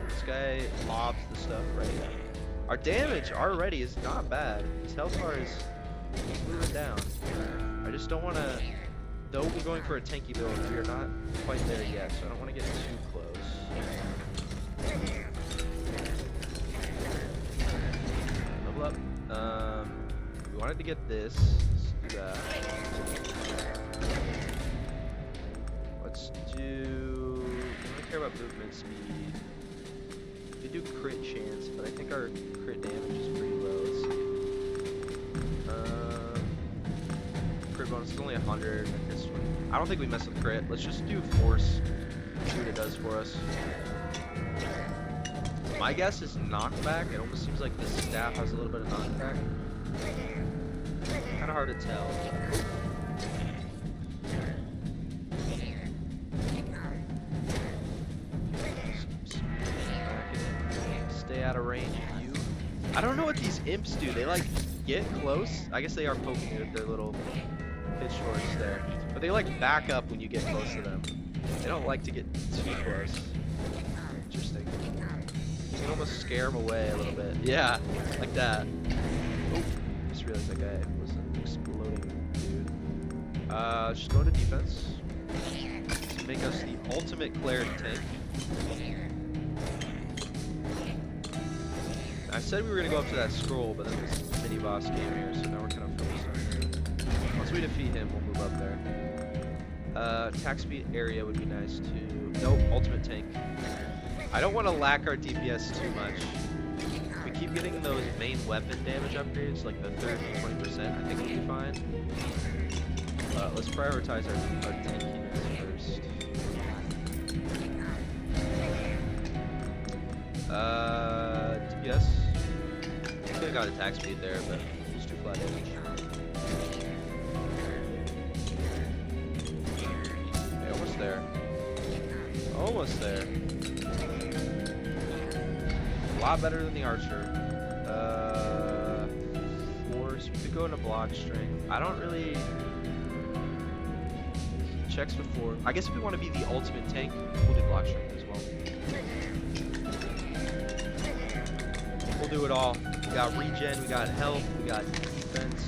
This guy lobs the stuff right now. Our damage already is not bad. His health bar is moving down. I just don't want to, though we're going for a tanky build, we are not quite there yet, so I don't want to get too close. Level up. We wanted to get this. Let's do that. Let's do, I don't care about movement speed. We do crit chance, but I think our crit damage is pretty low. Let's see. Crit bonus is only 100. And this one, I don't think we mess with crit. Let's just do force. See what it does for us. My guess is knockback. It almost seems like this staff has a little bit of knockback. Kind of hard to tell. Stay out of range of you. I don't know what these imps do. They like get close. I guess they are poking you with their little pitchforks there. But they like back up when you get close to them. They don't like to get too close. Interesting. You can almost scare them away a little bit. Yeah, like that. Oh, just realized that guy was an exploding dude. Just go to defense. To make us the ultimate clarity tank. I said we were gonna go up to that scroll, but then this mini boss came here, so now we're kind of focused on it. Once we defeat him, we'll move up there. Attack speed area would be nice too. Nope, ultimate tank. I don't want to lack our DPS too much. If we keep getting those main weapon damage upgrades, like the 30 and 20%, I think we'll be fine. Let's prioritize our tankiness first. DPS. Could have got attack speed there, but just too flat damage. Okay, almost there. Almost there. a lot better than the archer. Force. We could go into block strength. I don't really. Checks before. I guess if we want to be the ultimate tank, we'll do block strength as well. We'll do it all. We got regen, we got health, we got defense.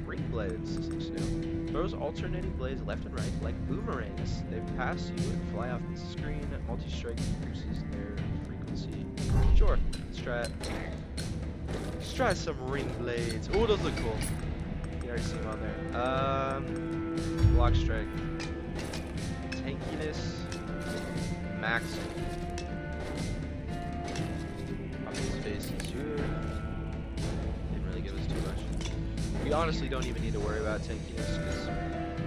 Ring blades. This looks new. Throws alternating blades left and right like boomerangs. They pass you and fly off the screen. Multi-strike increases their frequency. Sure, let's try it. Let's try some ring blades. Oh, those look cool. You already see them on there. Block strike. Tankiness. Max. Pop his faces here. Didn't really give us too much. We honestly don't even need to worry about tankiness because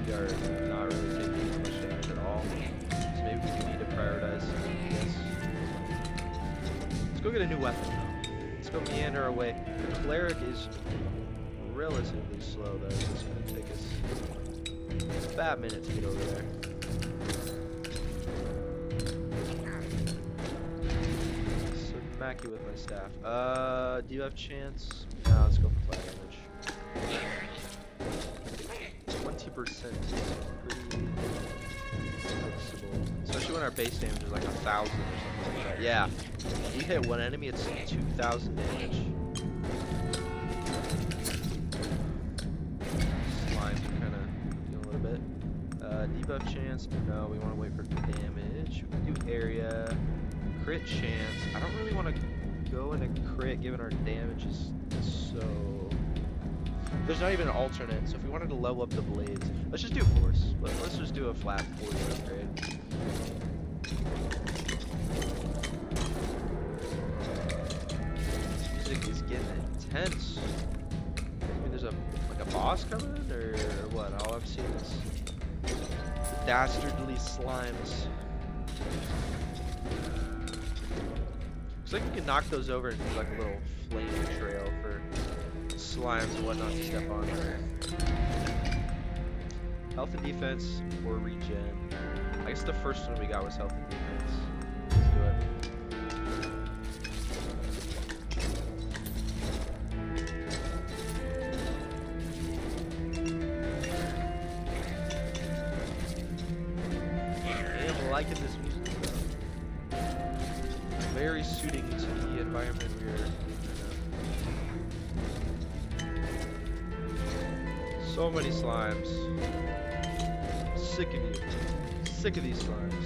we are not really taking too much damage at all. So maybe we do need to prioritize this. Let's go get a new weapon though. Let's go meander our way. The cleric is relatively slow though. It's going to take us a bad minute to get over there. Smack you with my staff. Do you have chance? No, let's go for flat damage. 20% is pretty flexible. Especially when our base damage is like 1,000 or something like that. Yeah. If you hit one enemy, it's 2,000 damage. Slimes are kind of doing a little bit. Debuff chance? No, we want to wait for damage. We can do area. Crit chance. I don't really want to go into crit given our damage is so... There's not even an alternate, so if we wanted to level up the blades, let's just do force. Let's just do a flat 40 upgrade. Music is getting intense. I mean, there's a boss coming, or what? All I've seen is the dastardly slimes. Looks like we can knock those over and do like a little flame trail for slimes and whatnot to step on. Health and defense or regen. I guess the first one we got was health and defense. Let's do it. I am liking this music though. Very suiting to the environment we are in. So many slimes. Sick of you. Sick of these slimes.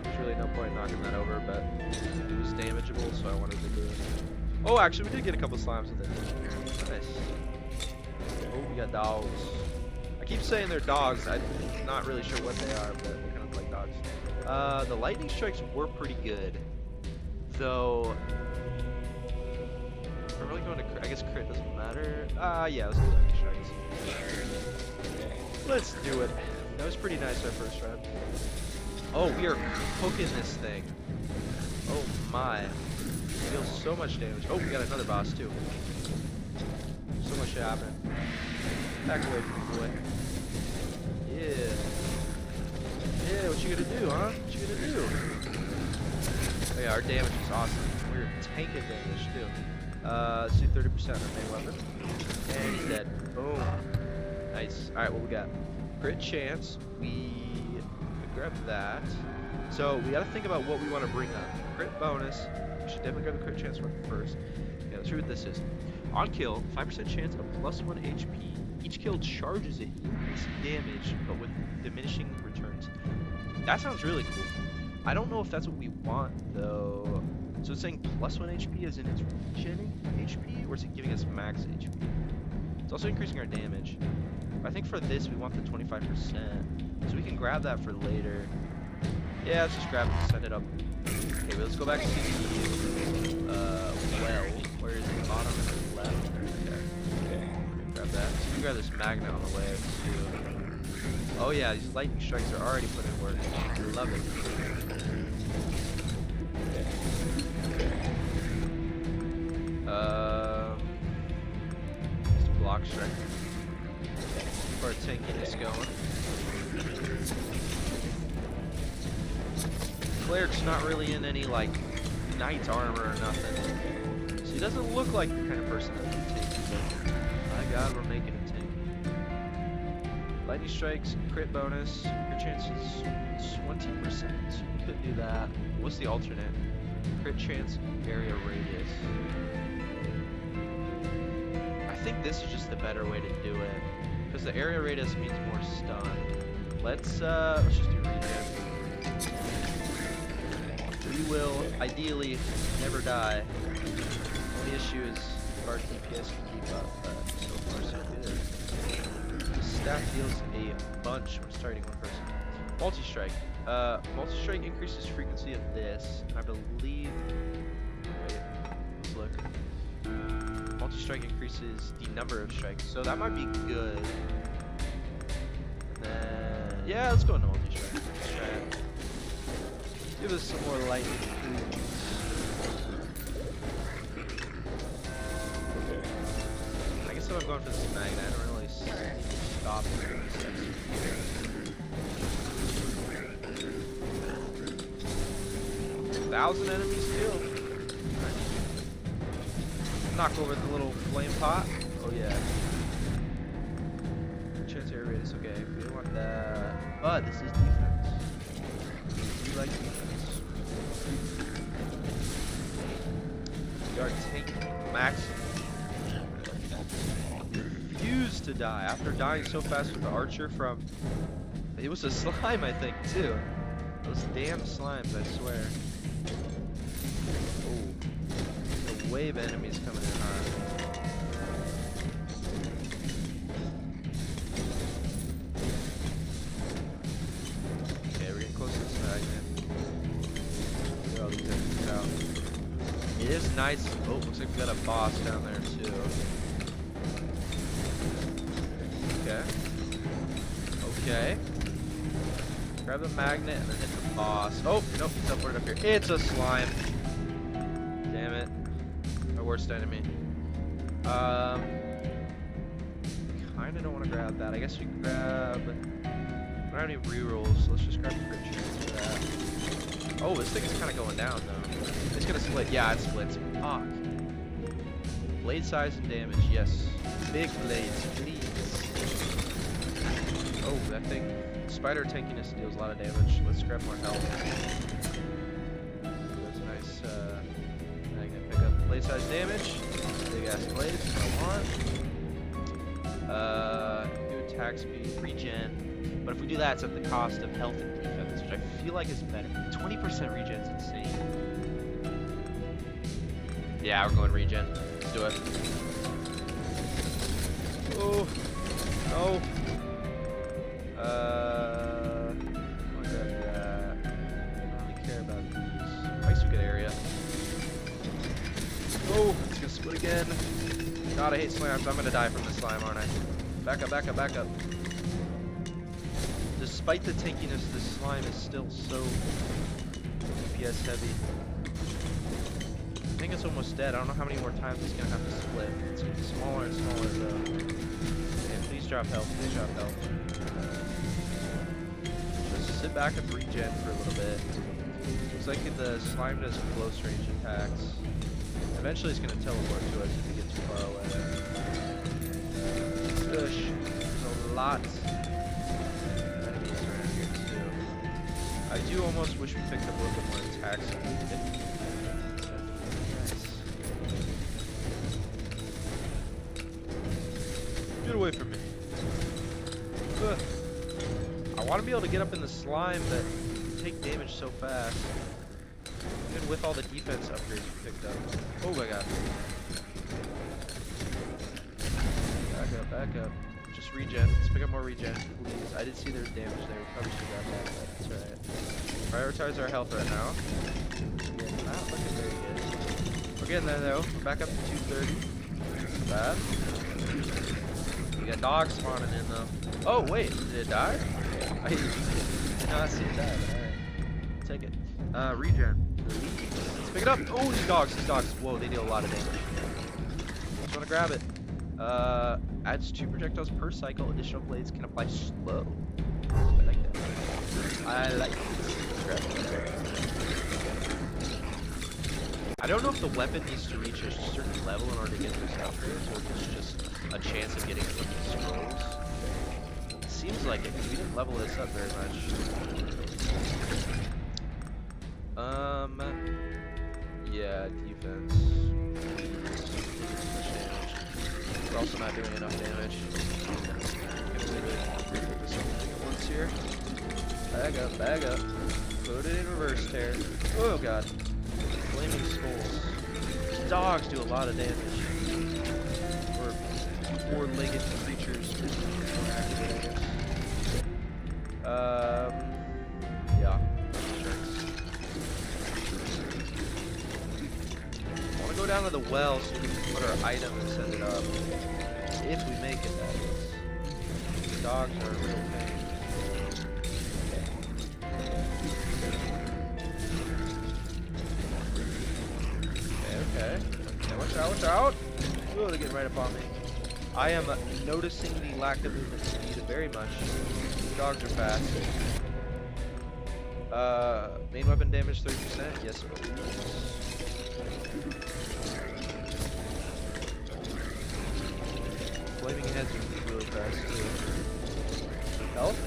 There's really no point in knocking that over, but it was damageable, so I wanted to do it. Oh, actually, we did get a couple slimes with it. Nice. Oh, we got dogs. I keep saying they're dogs. I'm not really sure what they are, but they kind of look like dogs. The lightning strikes were pretty good, though. We're really going to crit. I guess crit doesn't matter. Yeah, let's do lightning strikes. Let's do it. That was pretty nice our first run. Oh, we are cooking this thing. Oh my. Deals so much damage. Oh, we got another boss too. So much shit happening. Back away from the boy. Yeah. Yeah, what you gonna do, huh? What you gonna do? Oh yeah, our damage is awesome. We're tanking damage too. Let's do 30% on main weapon. And he's dead. Boom. Nice. Alright, what we got? Crit chance. We could grab that. So we gotta think about what we want to bring up. Crit bonus. We should definitely grab the crit chance one first. Yeah, let's see what this is. On kill, 5% chance of +1 HP. Each kill charges it increasing damage, but with diminishing returns. That sounds really cool. I don't know if that's what we want though. So it's saying +1 HP as in it's regenerating HP, or is it giving us max HP? It's also increasing our damage. I think for this we want the 25%, so we can grab that for later. Yeah, let's just grab it and send it up. Okay, well, let's go back to the well. Where is it? Bottom and left. Okay. Grab that. So we can grab this magnet on the way too. Oh yeah, these lightning strikes are already put in work. I love it. Just block strike. Or tanking is going. cleric's not really in any like knight's armor or nothing, so he doesn't look like the kind of person that would take it. My God, we're making a tank. Lightning strikes, crit bonus, crit chance is 20%. So you could do that. What's the alternate? Crit chance, area radius. I think this is just the better way to do it, because the area radius means more stun. Let's just do regen. We will ideally never die. Only issue is if our DPS can keep up, but so far so good. The staff deals a bunch when starting one person. Multi-strike. Multi-strike increases frequency of this, and I believe... Wait, let's look. Multi-strike increases the number of strikes, so that might be good. And then... yeah, let's go into multi-strike. Let's try it. Give us some more lightning, please. I guess if I'm going for this magnet, I don't really stop here. 1,000 enemies killed. Nice. Knock over the little flame pot. Oh yeah. Chance area radius, okay. We don't want that. But this is defense. We like defense. We are taking max. Refuse to die after dying so fast with the archer from. It was a slime, I think, too. Those damn slimes, I swear. Oh, a wave of enemies coming in hard. Okay, we're getting close to this magnet. Get all these enemies out. It is nice. Oh, looks like we got a boss down there too. Okay. Okay. Grab the magnet and then hit the boss. Oh, nope, teleported up here. It's a slime. Damn it. My worst enemy. Kinda don't want to grab that. I guess we can grab... I don't have any rerolls, so let's just grab the crit chance for that. Oh, this thing is kind of going down, though. It's gonna split. Yeah, it splits. Fuck. Blade size and damage, yes. Big blades, please. Oh, that thing... Spider tankiness deals a lot of damage. Let's grab more health. That's a nice magnet. Pick up blade size damage. Big ass blades. I want. Do attack speed, regen. But if we do that, it's at the cost of health and defense, which I feel like is better. 20% regen is insane. Yeah, we're going regen. Let's do it. Oh, no. Oh, it's gonna split again. God, I hate slams. I'm gonna die from this slime, aren't I? Back up, back up, back up. Despite the tankiness, this slime is still so DPS heavy. I think it's almost dead. I don't know how many more times it's gonna have to split. It's getting smaller and smaller though. Okay, please drop health, please drop health. Just sit back and regen for a little bit. Looks like the slime does close range attacks. Eventually it's going to teleport to us if we get too far away. Shush. There's a lot of enemies around here too. I do almost wish we picked up a little bit more attack speed. Nice. Get away from me. Ugh. I want to be able to get up in the slime, but you take damage so fast. Even with all the defense upgrades we picked up. Oh my god. Back up, back up. Just regen. Let's pick up more regen, please. I did see there's damage there. We probably should grab that, but that's alright. Prioritize our health right now. Yeah, not looking very good. We're getting there though. We're back up to 230. Not bad. We got dogs spawning in though. Oh wait, did it die? I did not see it die, but alright. Take it. Regen. Let's pick it up. Oh, these dogs. Whoa, they deal a lot of damage. Just want to grab it. Adds 2 projectiles per cycle. Additional blades can apply slow. I like that. I like it. Let's grab it. I don't know if the weapon needs to reach a certain level in order to get those upgrades, or if it's just a chance of getting it from the scrolls. It seems like it, because we didn't level this up very much. Yeah, defense. We're also not doing enough damage. Once here. Bag up. Put it in reverse tear. Oh god. Flaming skulls. These dogs do a lot of damage. Or four-legged creatures. Yeah. I want to go down to the well so we can put our item and send it up. If we make it, that is. The dogs are a real pain. Okay, watch out! Oh, they're getting right upon me. I am noticing the lack of movement speed very much. The dogs are fast. Main weapon damage 30%? Yes, please. Flaming heads are really fast too. Health?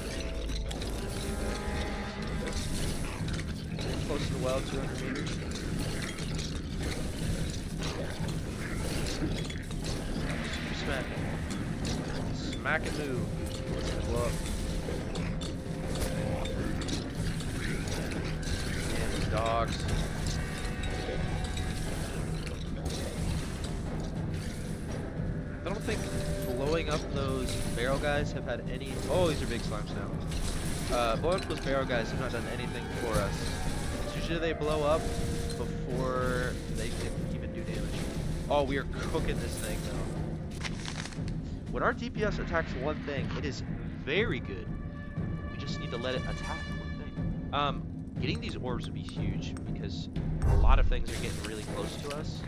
Close to the well, 200 meters. Smack and move. Let's blow up. And these dogs. I don't think blowing up those barrel guys have had any. Oh, these are big slimes now. Blowing up those barrel guys have not done anything for us. Usually they blow up before they can even do damage. Oh, we are cooking this thing though. When our DPS attacks one thing, it is very good. We just need to let it attack one thing. Getting these orbs would be huge because a lot of things are getting really close to us.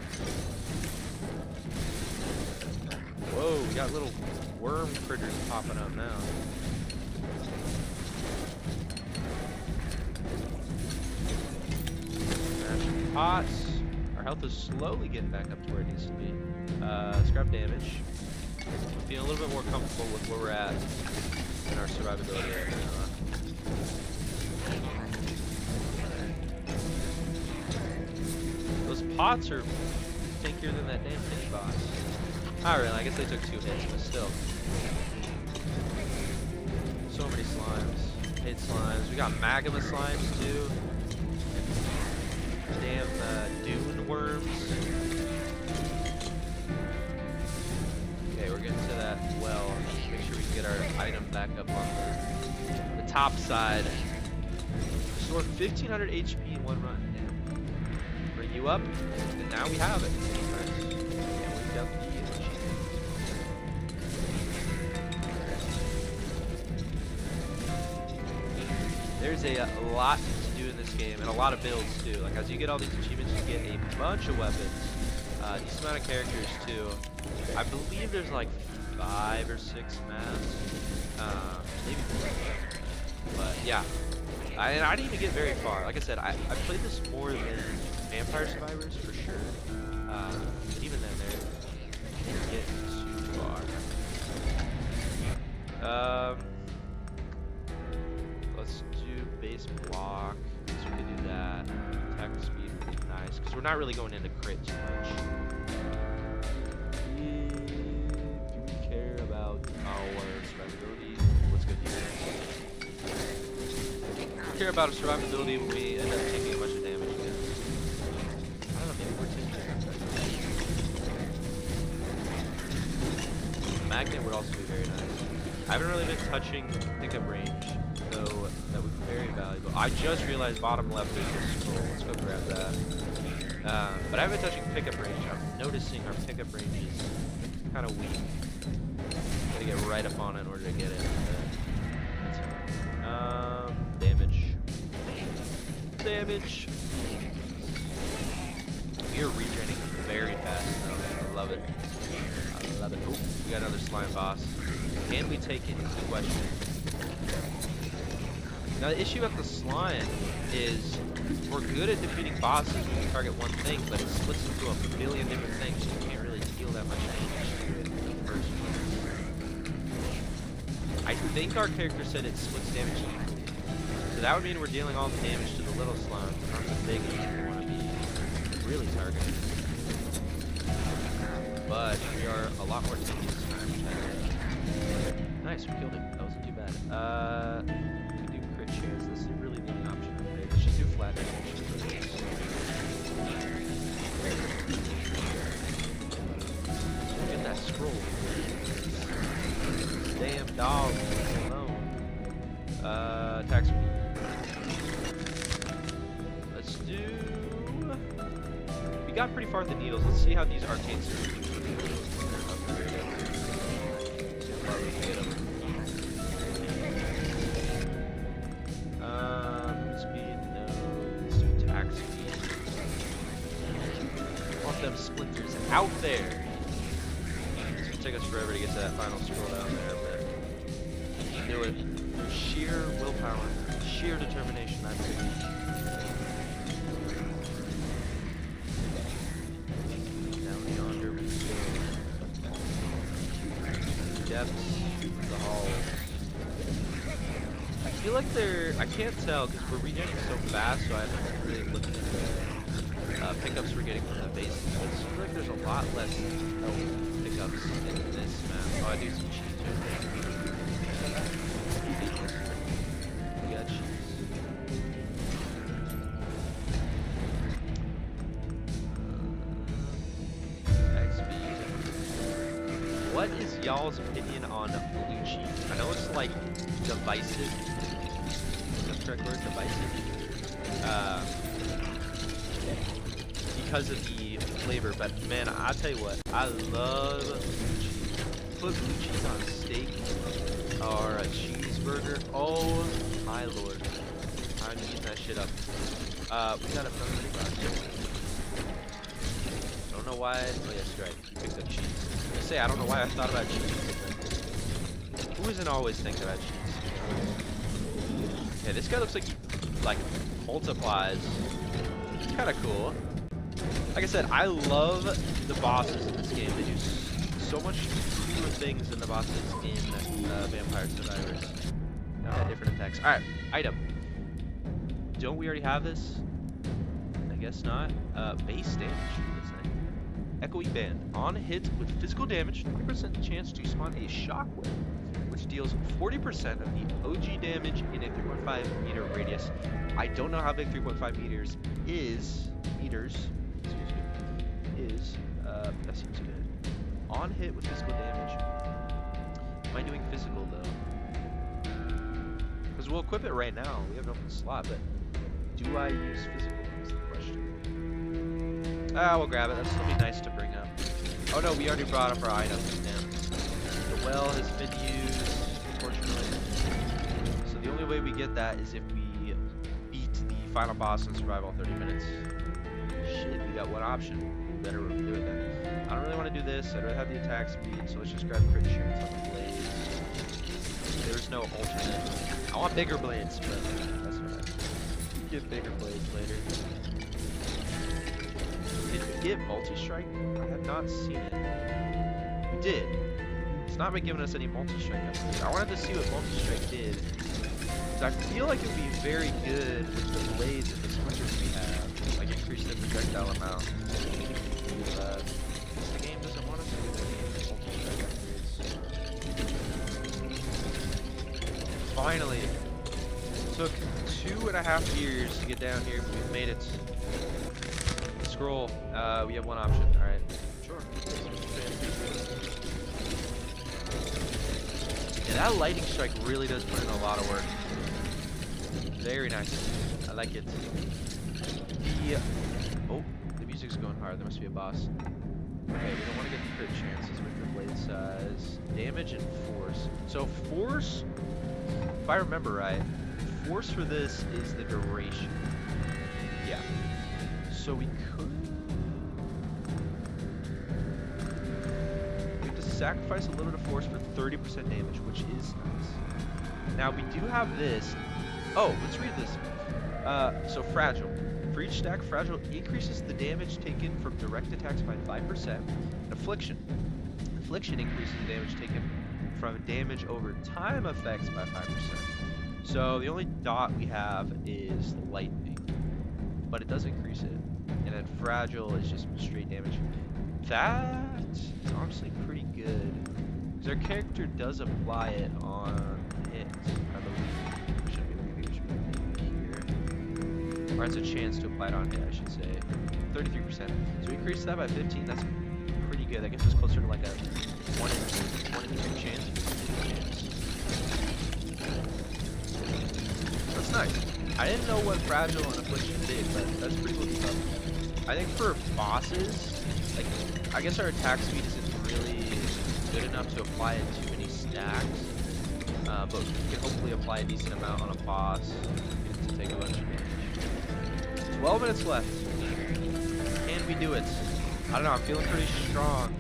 Whoa, we got little worm critters popping up now. Smashing pots. Our health is slowly getting back up to where it needs to be. Scrap damage. I'm feeling a little bit more comfortable with where we're at in our survivability right now. Those pots are stinkier than that damn mini boss. Not really, I guess they took 2 hits, but still. So many slimes. Hate slimes. We got magma slimes too. Damn dune worms. Okay, we're getting to that well. Let's make sure we can get our item back up on the top side. Restore 1500 HP in one run. Damn. Bring you up, and now we have it. Nice. And we've got the achievement. There's a lot to do in this game, and a lot of builds too. Like as you get all these achievements, you get a bunch of weapons, decent amount of characters too. I believe there's like 5 or 6 maps, maybe more. But yeah, I didn't even get very far. Like I said, I played this more than Vampire Survivors for sure. But even then, they didn't get too far. Let's do base block. So we can do that. Attack speed would be nice because we're not really going into crit too much. Do we care about our survivability? Let's go defense. We care about our survivability when we end up taking a bunch of damage again. I don't know, maybe we're taking it. Magnet would also be very nice. I haven't really been touching pickup range, so that would be very valuable. I just realized bottom left is a scroll. Let's go grab that. But I haven't been touching pickup range. I'm noticing our pickup range is kind of weak. Gotta get right up on it in order to get it. Damage. Damage. We are regenerating very fast now. I love it. I love it. Oh, we got another slime boss. Can we take it? Is the question. Now the issue with the slime is we're good at defeating bosses when we target one thing, but it splits into a billion different things, so you can't really deal that much damage to it in the first place. I think our character said it splits damage equally. So that would mean we're dealing all the damage to the little slime, not the big one we want to be really targeting. But we are a lot more sticky this time. Nice, we killed him. That wasn't too bad. We can do crit chance. This is really the only option right there. Let's just do flat damage. Look at that scroll. Damn dog alone. Attack speed. Let's do. We got pretty far with the needles. Let's see how these arcane systems upgrade them. See how far we can get them. Speed, no. Let's do attack speed. Want them splinters out there. It's gonna take us forever to get to that final scroll down there, but do it. Sheer willpower, sheer determination, I believe. Depths of the hall. I feel like they're. I can't tell because we're regenerating so fast, so I haven't really looked at the pickups we're getting from the base. It seems like there's a lot less pickups in this map. Oh, I do some cheese too. We got cheese. What is y'all's opinion on blue cheese? I know it's like divisive. That's the correct word, divisive. Because of the flavor, but man, I tell you what, I love blue cheese. Put blue cheese on a steak or a cheeseburger. Oh my lord, I'm eating that shit up. We got a friendly box. Don't know why. Oh yes, right. We picked up cheese. I don't know why I thought about cheese. Who isn't always thinking about cheese? Yeah, this guy looks like he multiplies. It's kind of cool. Like I said, I love the bosses in this game. They do so much fewer things than the bosses in Vampire Survivors. Different attacks. All right, item. Don't we already have this? I guess not. Base damage. Echoey Band. On hit with physical damage, 20% chance to spawn a shockwave, which deals 40% of the OG damage in a 3.5 meter radius. I don't know how big 3.5 meters is. That seems good. On hit with physical damage. Am I doing physical though? Because we'll equip it right now. We have an open slot, but do I use physical? Is the question. We'll grab it. That'll still be nice to bring up. Oh no, we already brought up our item. Damn. The well has been used, unfortunately. So the only way we get that is if we beat the final boss and survive all 30 minutes. Shit, we got one option. We better do it then. I don't really want to do this. I'd rather have the attack speed, so let's just grab crit chance on the blades. There's no alternate. I want bigger blades, but that's alright. Get bigger blades later. Did we get multi-strike? I have not seen it. We did. It's not been giving us any multi-strike upgrades. I wanted to see what multi-strike did. Because I feel like it would be very good with the blades and the splinters we have. Like increase the projectile amount. The game doesn't want us to do any multi-strike upgrades. Finally. Took 2.5 years to get down here, but we've made it. Scroll. We have one option. All right. Sure. Yeah, that lightning strike really does put in a lot of work. Very nice. I like it. The music's going hard. There must be a boss. Okay, we don't want to get the crit chances with the blade size. Damage and force. So force, if I remember right, force for this is the duration. Yeah. So we could... We have to sacrifice a little bit of force for 30% damage, which is nice. Now we do have this. Oh, let's read this. So Fragile. For each stack, Fragile increases the damage taken from direct attacks by 5%. And Affliction. Affliction increases the damage taken from damage over time effects by 5%. So the only dot we have is lightning, but it does increase it. And then Fragile is just straight damage. That is honestly pretty good. Because our character does apply it on hits, I believe. Should be here. Or has a chance to apply it on hit, I should say. 33%. So we increase that by 15. That's pretty good. That gets us closer to like a 1 in 2 chance. That's nice. I didn't know what Fragile and Affliction did, but that's pretty cool stuff. I think for bosses, like, I guess our attack speed isn't really good enough to apply it to many stacks, but we can hopefully apply a decent amount on a boss to take a bunch of damage. 12 minutes left. Can we do it? I don't know, I'm feeling pretty strong.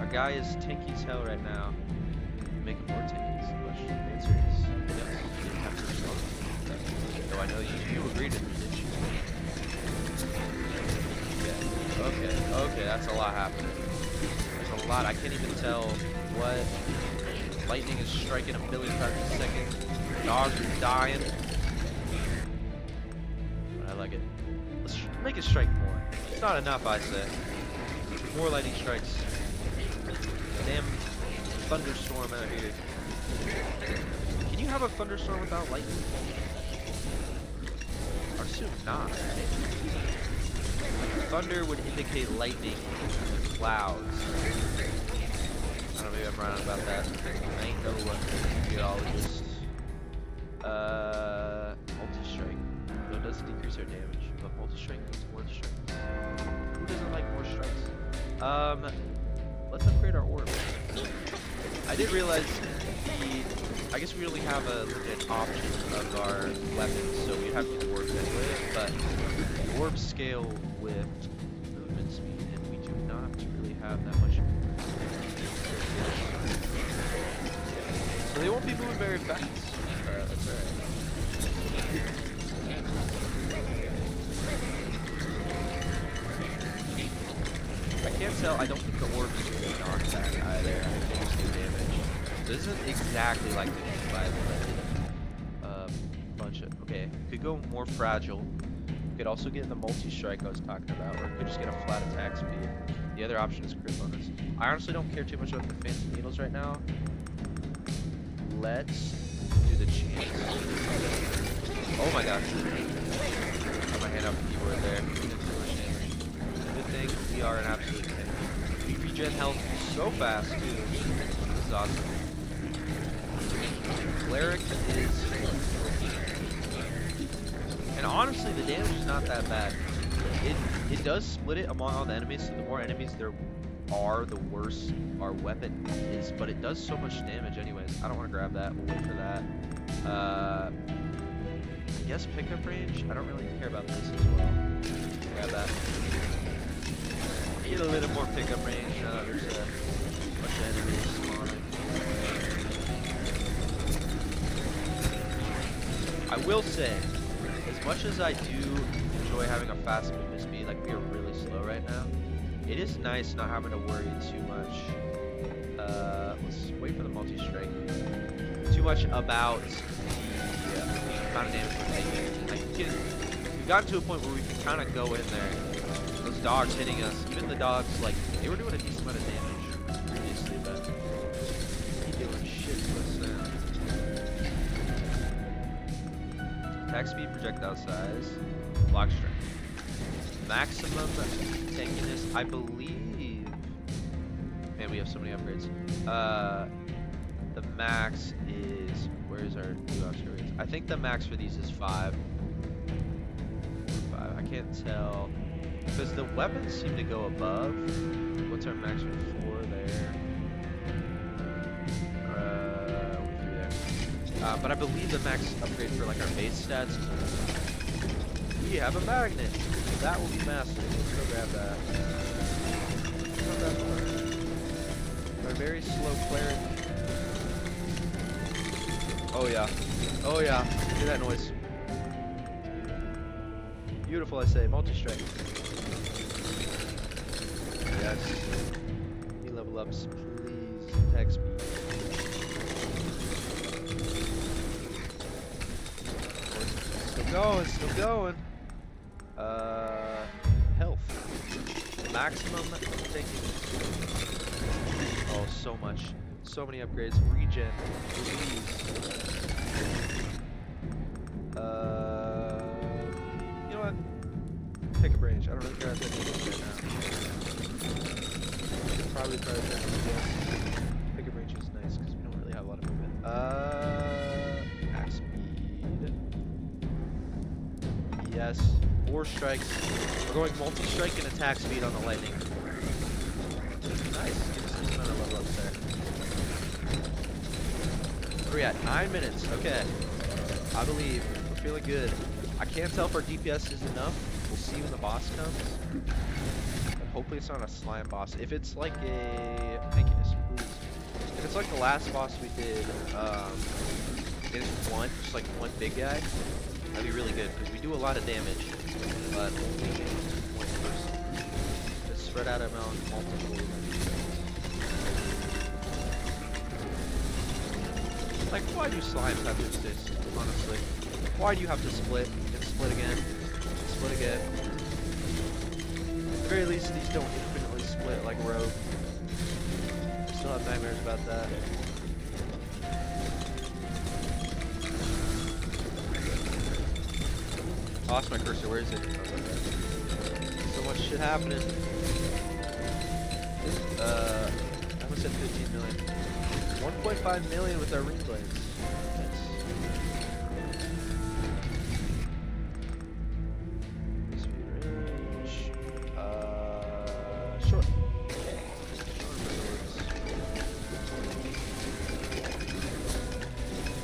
Our guy is tanky as hell right now. Make him more tanky. The question, the answer is yes. You didn't have to respond. Though I know you agreed with me, didn't you? Yeah. Okay, that's a lot happening. There's a lot. I can't even tell what. Lightning is striking 1 million times a second. Dogs are dying. But I like it. Let's make it strike more. It's not enough, I say. More lightning strikes. Damn thunderstorm out here. Can you have a thunderstorm without lightning? I assume not, right? Thunder would indicate lightning in the clouds. I don't know, maybe I'm wrong about that. I ain't no meteorologist. Multi-strike. No, it does decrease our damage, but multi-strike means more strikes. Who doesn't like more strikes? Let's upgrade our orb. I did realize I guess we only have a limited option of our weapons, so we'd have to work anyway, but the orbs scale with movement speed, and we do not really have that much. So they won't be moving very fast. That's alright. I can't tell, I don't think the orbs are doing knockback either. I think they just do damage. So this isn't exactly like the G5, but bunch of, okay, could go more Fragile. Could also get the multi-strike I was talking about, or could just get a flat attack speed. The other option is crit bonus. I honestly don't care too much about the fancy needles right now. Let's do the chance. Oh my gosh. Got my hand off the keyboard there. Good thing we are an absolute enemy. We regen health so fast too. This is awesome. Cleric is, and honestly the damage is not that bad. It does split it among all the enemies, so the more enemies there are, the worse our weapon is, but it does so much damage anyways. I don't want to grab that, we'll wait for that. I guess pickup range, I don't really care about this as well. Grab that. Get a little more pickup range now that there's a bunch of enemies spawning. I will say, as much as I do enjoy having a fast movement speed, like we are really slow right now, it is nice not having to worry too much. Let's wait for the multi-strike. Too much about the amount of damage we're taking. Like we've gotten to a point where we can kind of go in there. Those dogs hitting us, even the dogs, like they were doing a decent amount of damage previously, but they doing shit to us now. Attack speed, projectile size, block strength, maximum tankiness. I believe. Man, we have so many upgrades. The max is, where's our new upgrades? I think the max for these is 5. 5. I can't tell because the weapons seem to go above. What's our max for 4 there? But I believe the max upgrade for like our base stats. We have a magnet. That will be massive. Let's go grab that. Let's go grab more. Our very slow cleric. Oh yeah. Oh yeah. Hear that noise. Beautiful, I say. Multi-strike. Yes. Any level ups, please. Attack speed. Still going, still going. Health. Maximum taking. Oh, so much. So many upgrades. Regen. Please. You know what? Pick a range. I don't really care if that's right now. Probably yes. Pick a range is nice because we don't really have a lot of movement. Attack speed. Yes. 4 strikes. We're going multi-strike and attack speed on the lightning. Nice. Gives us another level up there. Where are we at? 9 minutes. Okay. I believe. We're feeling good. I can't tell if our DPS is enough. We'll see when the boss comes. And hopefully it's not a slime boss. If it's like a... Thank you, please. If it's like the last boss we did, it's one, just like one big guy, that'd be really good, because we do a lot of damage, but only one person. Just spread out among multiple. Like, why do slimes have to exist, honestly? Why do you have to split, and split again, and split again? At the very least, these don't infinitely split like Rogue. I still have nightmares about that. I lost my cursor, where is it? So much shit happening. I almost said 15 million. 1.5 million with our ring blades. Sure.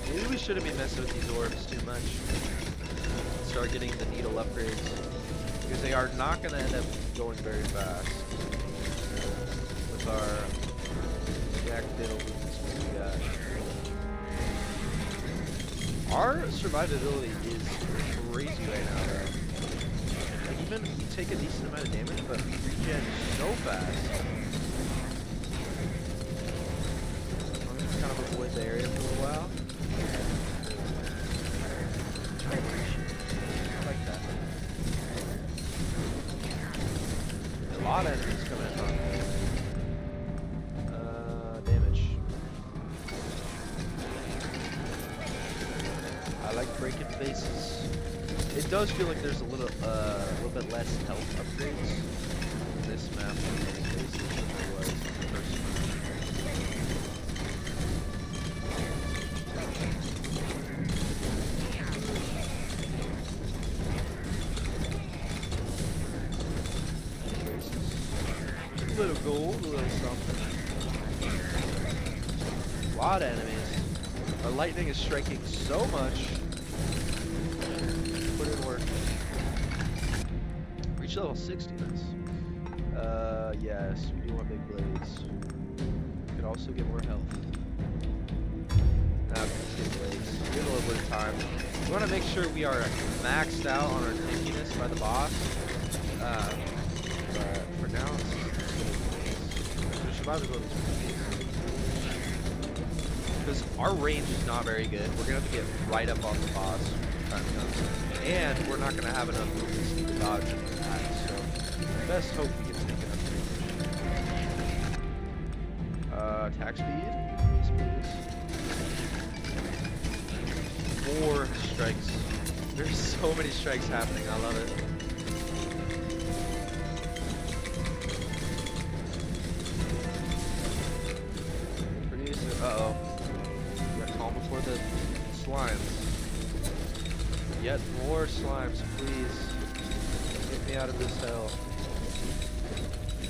Maybe we shouldn't be messing with these orbs too much. Start getting the needle upgrades. Because they are not going to end up going very fast. With our jack diddle movements we got. Our survivability is crazy right now, though. Like, even if we take a decent amount of damage, but we regen so fast. I'm gonna kind of avoid the area for a little while. I like that. A lot of enemies coming in on damage. I like breaking faces. It does feel like there's a little bit less health upgrades in this map than there was in the first one. A little gold, a little something. A lot of enemies. Our lightning is striking so much. Put in work. Reach level 60, nice. Yes, we do want big blades. We could also get more health. Now we can get blades. Get a little bit of time. We want to make sure we are maxed out on our tankiness by the boss. But for now, survivability. Because our range is not very good. We're going to have to get right up on the boss when time comes. And we're not going to have enough movements to dodge and attack. So, best hope we can take enough damage. Attack speed. Please. 4 strikes. There's so many strikes happening. I love it. Uh-oh. We gotta calm before the slimes. Yet more slimes, please. Get me out of this hell.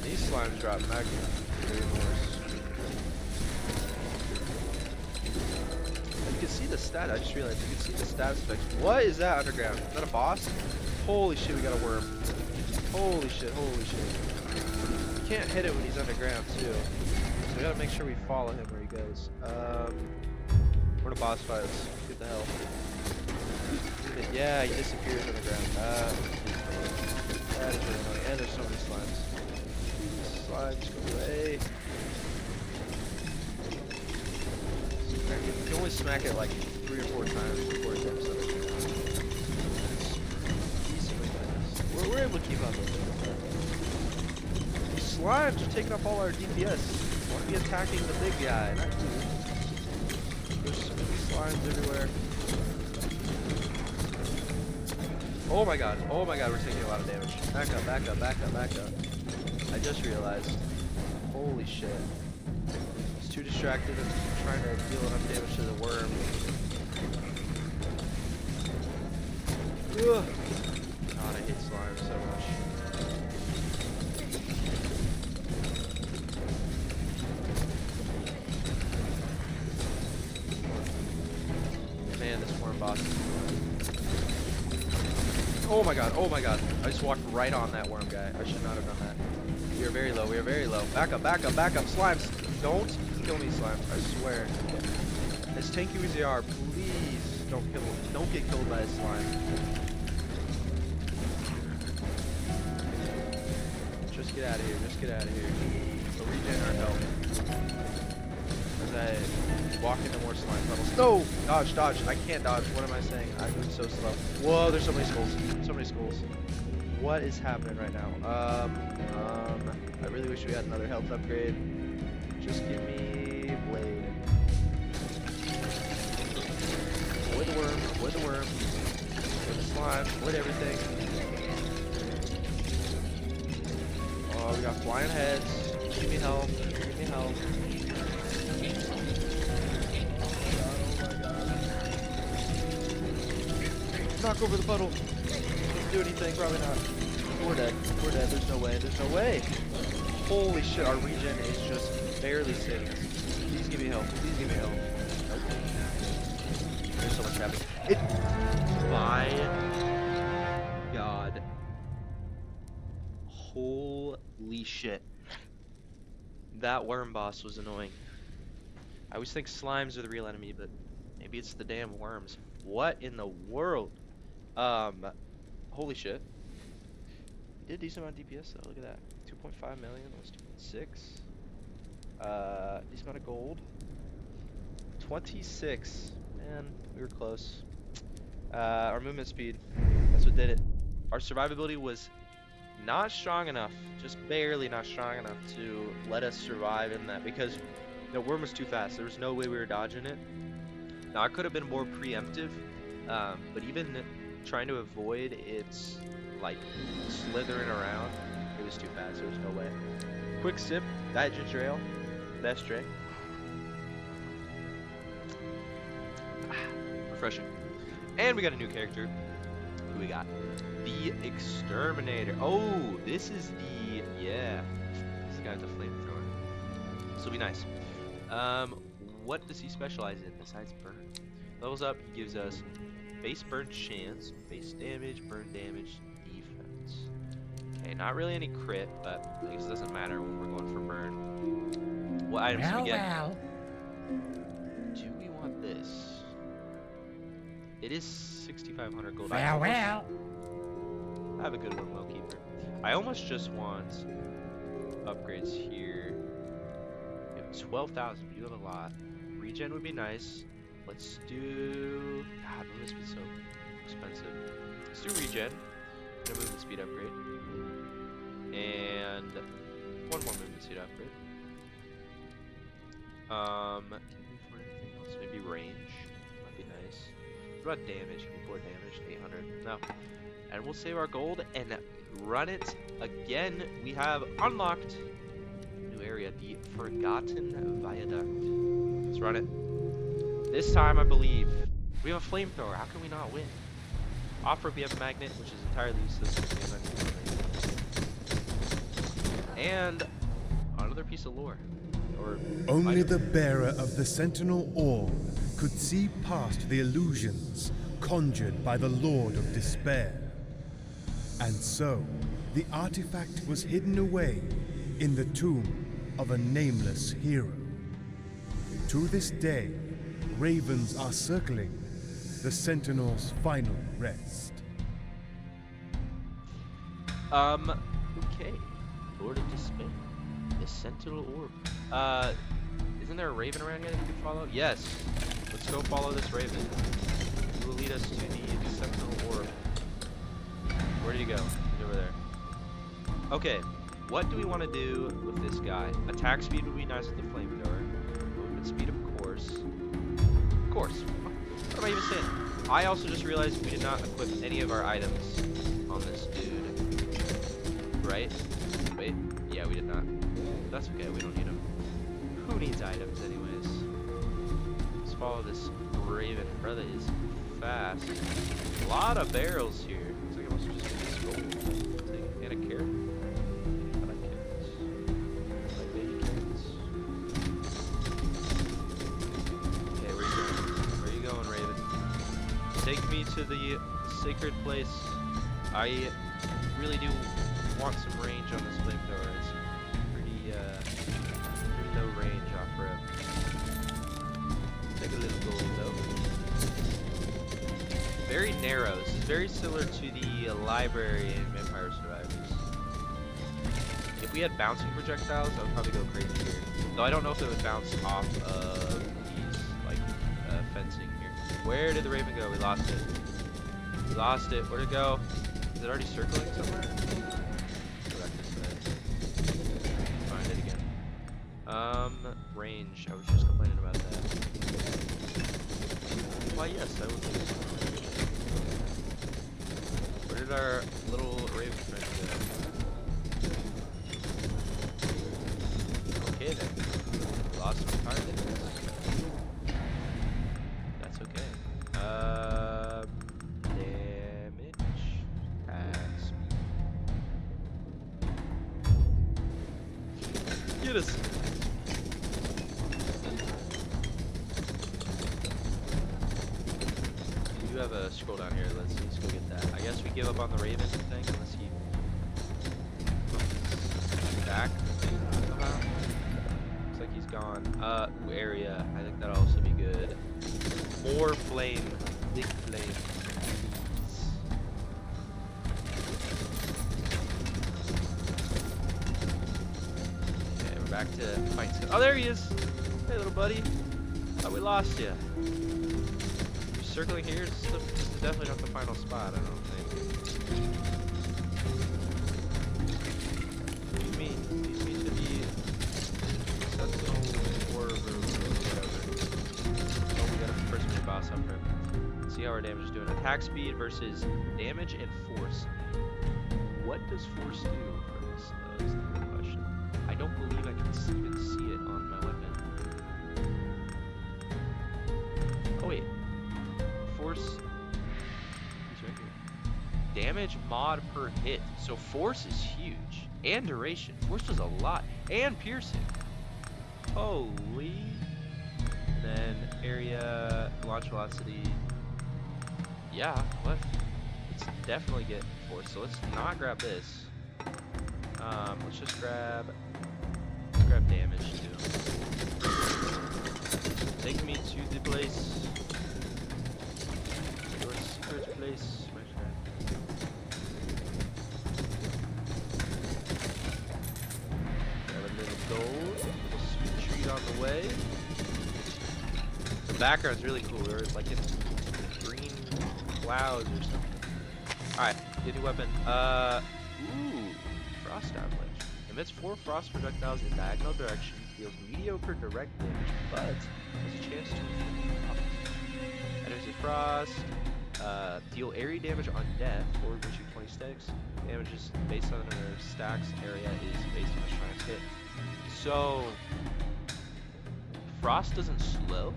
These slimes drop magma. Very worse. You can see the stat, I just realized you can see the stat specs. What is that underground? Is that a boss? Holy shit, we got a worm. Holy shit, holy shit. You can't hit it when he's underground too. So we gotta make sure we follow him where he goes. We're in a boss fight, let's get the hell. Yeah, he disappears on the ground. That is really annoying. And there's so many slimes. Slimes, go away. You can only smack it like 3 or 4 times before it jumps up. We're able to keep up with it. These slimes are taking up all our DPS. I want to be attacking the big guy, not you. There's so many slimes everywhere. Oh my god, we're taking a lot of damage. Back up, back up, back up, back up. I just realized. Holy shit. I was too distracted and trying to deal enough damage to the worm. Ugh. God, I hate slime so much. Man, this worm boss is annoying. Oh my god, oh my god. I just walked right on that worm guy. I should not have done that. We are very low, we are very low. Back up, back up, back up. Slimes, don't kill me, slimes. I swear. As tanky as they are, please don't get killed by a slime. Just get out of here, just get out of here. Go regen our health. As I walk into more slime puddles. No! Dodge, dodge. I can't dodge. What am I saying? I'm moving so slow. Whoa, there's so many skulls. So many skulls. What is happening right now? I really wish we had another health upgrade. Just give me blade. Avoid the worm, avoid the worm. Avoid the slime, avoid everything. Oh, we got flying heads. Give me health, give me health. Knock over the puddle. Doesn't do anything, probably not. We're dead. We're dead. There's no way. There's no way. Holy shit, our regen is just barely saving us. Please give me help. Please give me help. Nope. There's so much happening. My god. Holy shit. That worm boss was annoying. I always think slimes are the real enemy, but maybe it's the damn worms. What in the world? Holy shit. We did a decent amount of DPS though, look at that. 2.5 million, almost 2.6. Decent amount of gold. 26. Man, we were close. Our movement speed, that's what did it. Our survivability was not strong enough, just barely not strong enough to let us survive in that because the worm was too fast. There was no way we were dodging it. Now I could have been more preemptive, but even trying to avoid its like slithering around, it was too fast. There was no way. Quick sip, Diet Ginger Ale, best drink. Refreshing. And we got a new character. Who we got? The Exterminator. Oh, this is the this is the guy with the flamethrower. This will be nice. What does he specialize in besides burn? Levels up, he gives us base burn chance, base damage, burn damage, defense. Okay, not really any crit, but I guess it doesn't matter when we're going for burn. What items do we get? Well. Do we want this? It is 6,500 gold. Farewell. I have a good one, Keeper. I almost just want upgrades here. We have 12,000. We do have a lot. Regen would be nice. Let's do. God, movement speed's so expensive. Let's do regen and a movement speed upgrade, and one more movement speed upgrade. Can we afford anything else? Maybe range. Might be nice. What about damage? Can we afford damage? 800. No. And we'll save our gold and run it again. We have unlocked a new area, the Forgotten Viaduct. Let's run it. This time, I believe, we have a flamethrower. How can we not win? Off-road, we have a magnet, which is entirely useless. And another piece of lore. Only the bearer of the Sentinel Orb could see past the illusions conjured by the Lord of Despair. And so, the artifact was hidden away in the tomb of a nameless hero. To this day, ravens are circling, the Sentinel's final rest. Okay. Lord of Despair. The Sentinel Orb. Isn't there a raven around here that we can follow? Yes. Let's go follow this raven. He will lead us to the Sentinel Orb. Where did he go? He's over there. Okay. What do we want to do with this guy? Attack speed would be nice with the flamethrower. Movement speed, of course. Of course. What am I even saying? I also just realized we did not equip any of our items on this dude. Right? Wait. Yeah, we did not. That's okay. We don't need them. Who needs items anyways? Let's follow this raven. Brother is fast. A lot of barrels here. Looks like it must have just been this gold. And a carrot. I like carrots. I like baby carrots. Okay, where you going? Where you going, raven? Take me to the sacred place. I really do want some range on this flamethrower. It's pretty low range off-road. Take a little gold though. Very narrow. This is very similar to the library in Vampire Survivors. If we had bouncing projectiles, I would probably go crazy here. Though I don't know if it would bounce off of these like fencing here. Where did the raven go? We lost it. We lost it. Where'd it go? Is it already circling somewhere? Range. I was just complaining about that. Why, yes, I would do so. Where did our little raven friend go? Okay then. Lost some targets. That's okay. Damage. Pass. Get us. Have a scroll down here. Let's go get that. I guess we give up on the raven thing unless he comes back somehow. Looks like he's gone. Ooh, area. I think that'll also be good. More flame. Big flame. Okay, we're back to fight. Oh, there he is. Hey, little buddy. Oh, we lost you. Circling here is definitely not the final spot, I don't think. What do you mean? Leads me to the Sentinel Orb or whatever. Oh, we got a first major boss up front. Let's see how our damage is doing. Attack speed versus damage and force. What does force do for this? Is the good question. I don't believe I can even see it on my weapon. Oh wait. Force is right here. Damage mod per hit. So force is huge. And duration. Force does a lot. And piercing. Holy. And then area, launch velocity. Yeah, what? Let's definitely get force. So let's not grab this. Let's just grab damage too. Take me to the place. Place, my friend. Got a little gold, a little sweet treat on the way. The background's really cool. There's like in green clouds or something. Alright, get a new weapon. Ooh, frost avalanche. Emits 4 frost projectiles in diagonal directions, deals mediocre direct damage, but has a chance to inflict frost. Enters the frost. Deal area damage on death, or reaching 20 stacks. Damage is based on their stacks. Area is based on the shrine's hit. So, frost doesn't slow,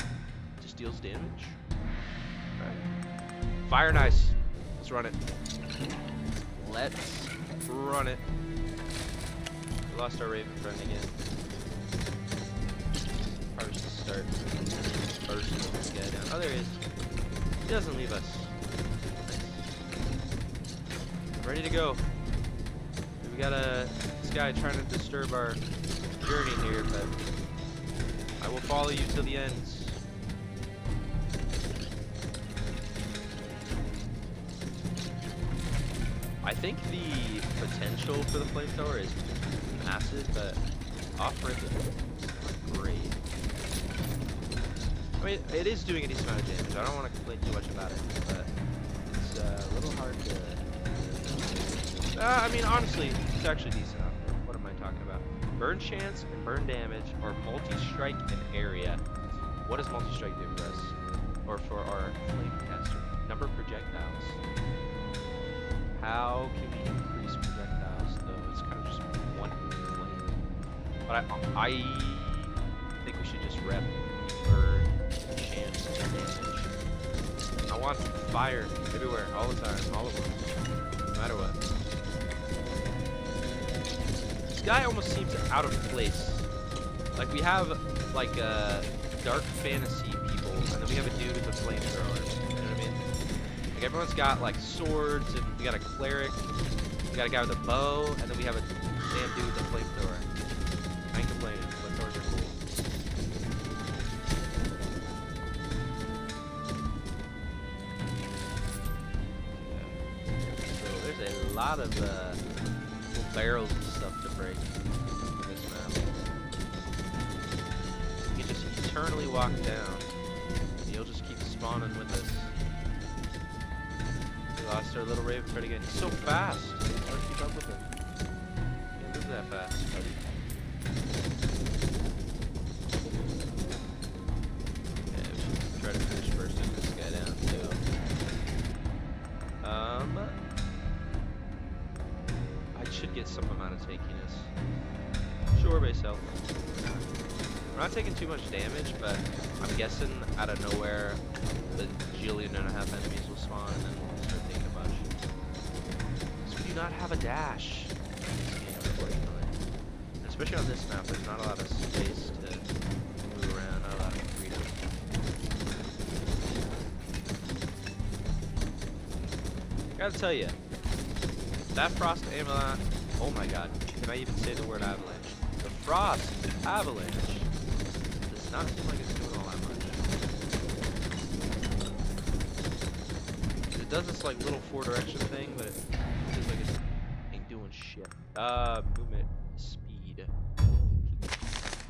just deals damage. Right. Fire and ice. Let's run it. Let's run it. We lost our raven friend again. Probably should start bursting this guy down. Oh, there he is. He doesn't leave us. Ready to go. We got this guy trying to disturb our journey here, but I will follow you till the end. I think the potential for the flamethrower is massive, but off-rip is not great. I mean, it is doing a decent amount of damage. I don't want to complain too much about it, but it's a little hard to... I mean, honestly, it's actually decent enough. What am I talking about? Burn chance and burn damage, or multi-strike and area. What does multi-strike do for us? Or for our flame caster? Number of projectiles. How can we increase projectiles, though? It's kind of just one flame. But I think we should just rep burn chance and damage. I want fire everywhere, all the time, all of them. No matter what. This guy almost seems out of place. Like, we have, like, dark fantasy people, and then we have a dude with a flamethrower. You know what I mean? Like, everyone's got, like, swords, and we got a cleric, we got a guy with a bow, and then we have a damn dude with a flamethrower. I ain't complaining. Flamethrowers are cool. Yeah. So, there's a lot of, little barrels and stuff to break in this map. You can just eternally walk down, and you'll just keep spawning with us. We lost our little raven friend again. He's so fast. Hard to keep up with him. Can't move that fast, buddy. Yeah, we should try to finish first and this guy down too. I should get some amount of takiness. Sure, base health. We're not taking too much damage, but I'm guessing out of nowhere the jillion and a half enemies will spawn and then we'll start taking a bunch. So we do not have a dash in this game, unfortunately. And especially on this map, there's not a lot of space to move around, not a lot of freedom. Gotta tell you, that frost avalanche, oh my god, can I even say the word avalanche? The frost avalanche does not seem like it's doing all that much. It does this like little 4-direction thing, but it seems like it ain't doing shit. Movement speed.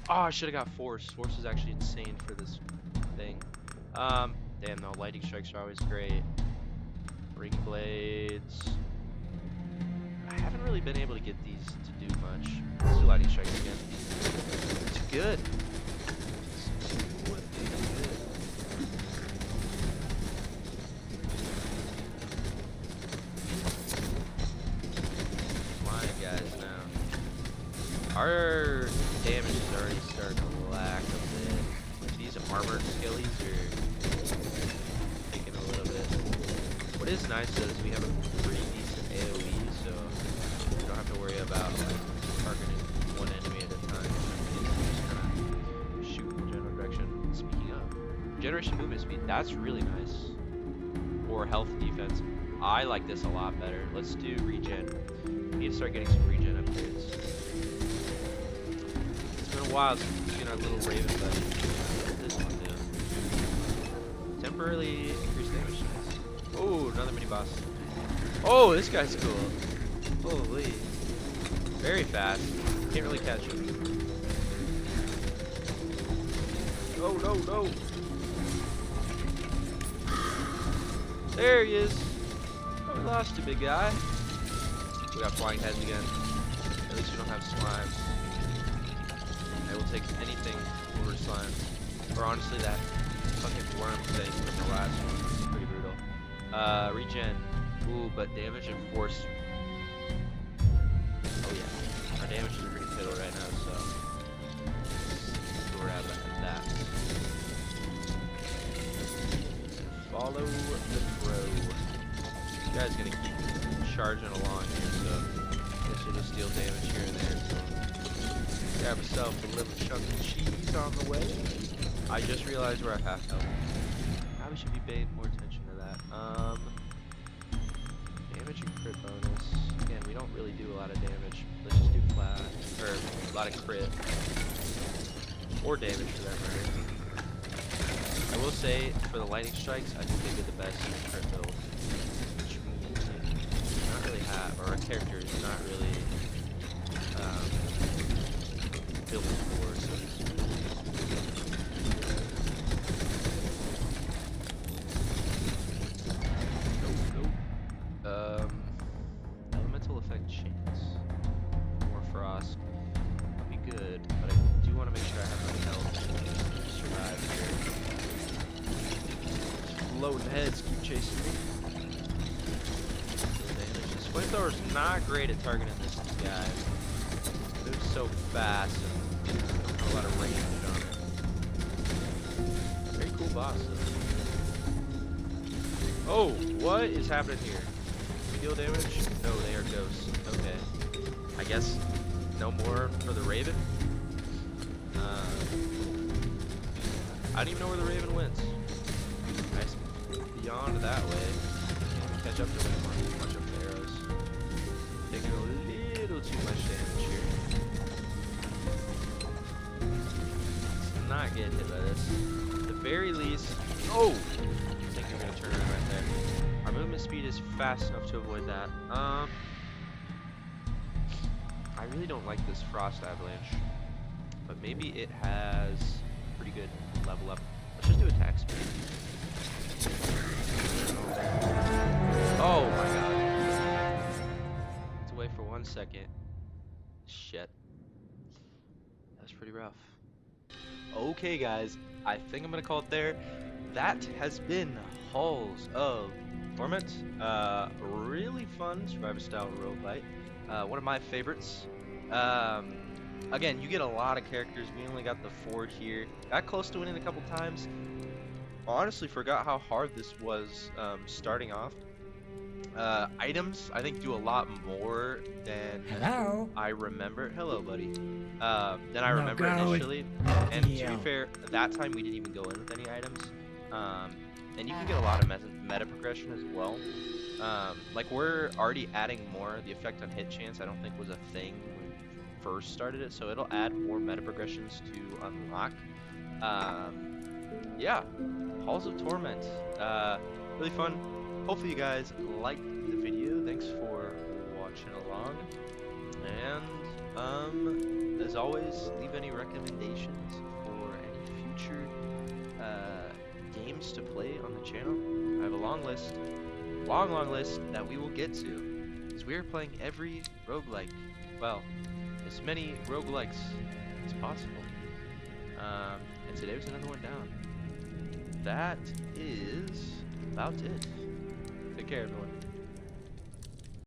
Oh, I should have got force. Force is actually insane for this thing. Damn, no, lightning strikes are always great. Ring blades. I haven't really been able to get these to do much. Let's do lightning strikes again. It's good. It's too good. Flying guys now. Our damage is already starting to lack a bit. These armored skillies are taking a little bit. What is nice is we have a pretty decent AoE, so we don't have to worry about like targeting one enemy at a time. Just kind of shoot in the general direction. Speaking of generation movement speed, that's really nice. Or health defense. I like this a lot better. Let's do regen. We need to start getting some regen upgrades. It's been a while since we've seen our little raven buddy. What does this one do? Temporarily increase damage. Oh, another mini boss. Oh, this guy's cool. Holy. Very fast. Can't really catch him. Oh, no, no. There he is. Oh, we lost you, big guy. We got flying heads again. At least we don't have slimes. I will take anything over slimes. Or honestly, that fucking worm thing from the last one is pretty brutal. Regen. Ooh, but damage and force. Oh yeah. Our damage is pretty fiddle right now, so we're at that. Follow the throw. This guy's gonna keep charging along here, so I guess we'll just deal damage here and there. So grab yourself a little chunk of cheese on the way. I just realized we're at half health. Probably should be paying more attention to that. Damage and crit bonus. Again, we don't really do a lot of damage. Let's just do flat, or a lot of crit. Or damage for that matter. I will say, for the lightning strikes, I think they did the best crit build. Which we not really have. character is not really built for. So elemental effect chance. More frost. That'll be good, but I do want to make sure I have my health to survive here. Floating heads keep chasing me. This flamethrower's not great at targeting this guy. It moves so fast and a lot of range on it. Very cool boss though. Oh, what is happening here? Heal damage? No, they are ghosts. Okay. I guess no more for the Raven. I don't even know where the Raven went. Nice. Beyond that way. Can't catch up to him. Bunch of arrows. Taking a little too much damage here. Not getting hit by this. At the very least. Oh! I think you're gonna turn around right there. Our movement speed is fast enough to avoid that. I really don't like this frost avalanche, but maybe it has pretty good level up. Let's just do attack speed. Oh my god. It's away for 1 second. Shit. That's pretty rough. Okay guys, I think I'm gonna call it there. That has been Halls of Torment. Really fun survivor style roguelite. One of my favorites. Again, you get a lot of characters. We only got the 4 here. Got close to winning a couple times. Honestly forgot how hard this was starting off. Items, I think, do a lot more than I remember. Hello, buddy. Than I remember initially. And to be fair, that time we didn't even go in with any items. And you can get a lot of meta progression as well. Like, we're already adding more. The effect on hit chance I don't think was a thing when we first started it, so it'll add more meta progressions to unlock. Yeah, Halls of Torment. Really fun. Hopefully you guys liked the video. Thanks for watching along. And as always, leave any recommendations for any future games to play on the channel. I have a long list that we will get to, as we are playing every roguelike. Well, as many roguelikes as possible. And today was another one down. That is about it. Take care, everyone.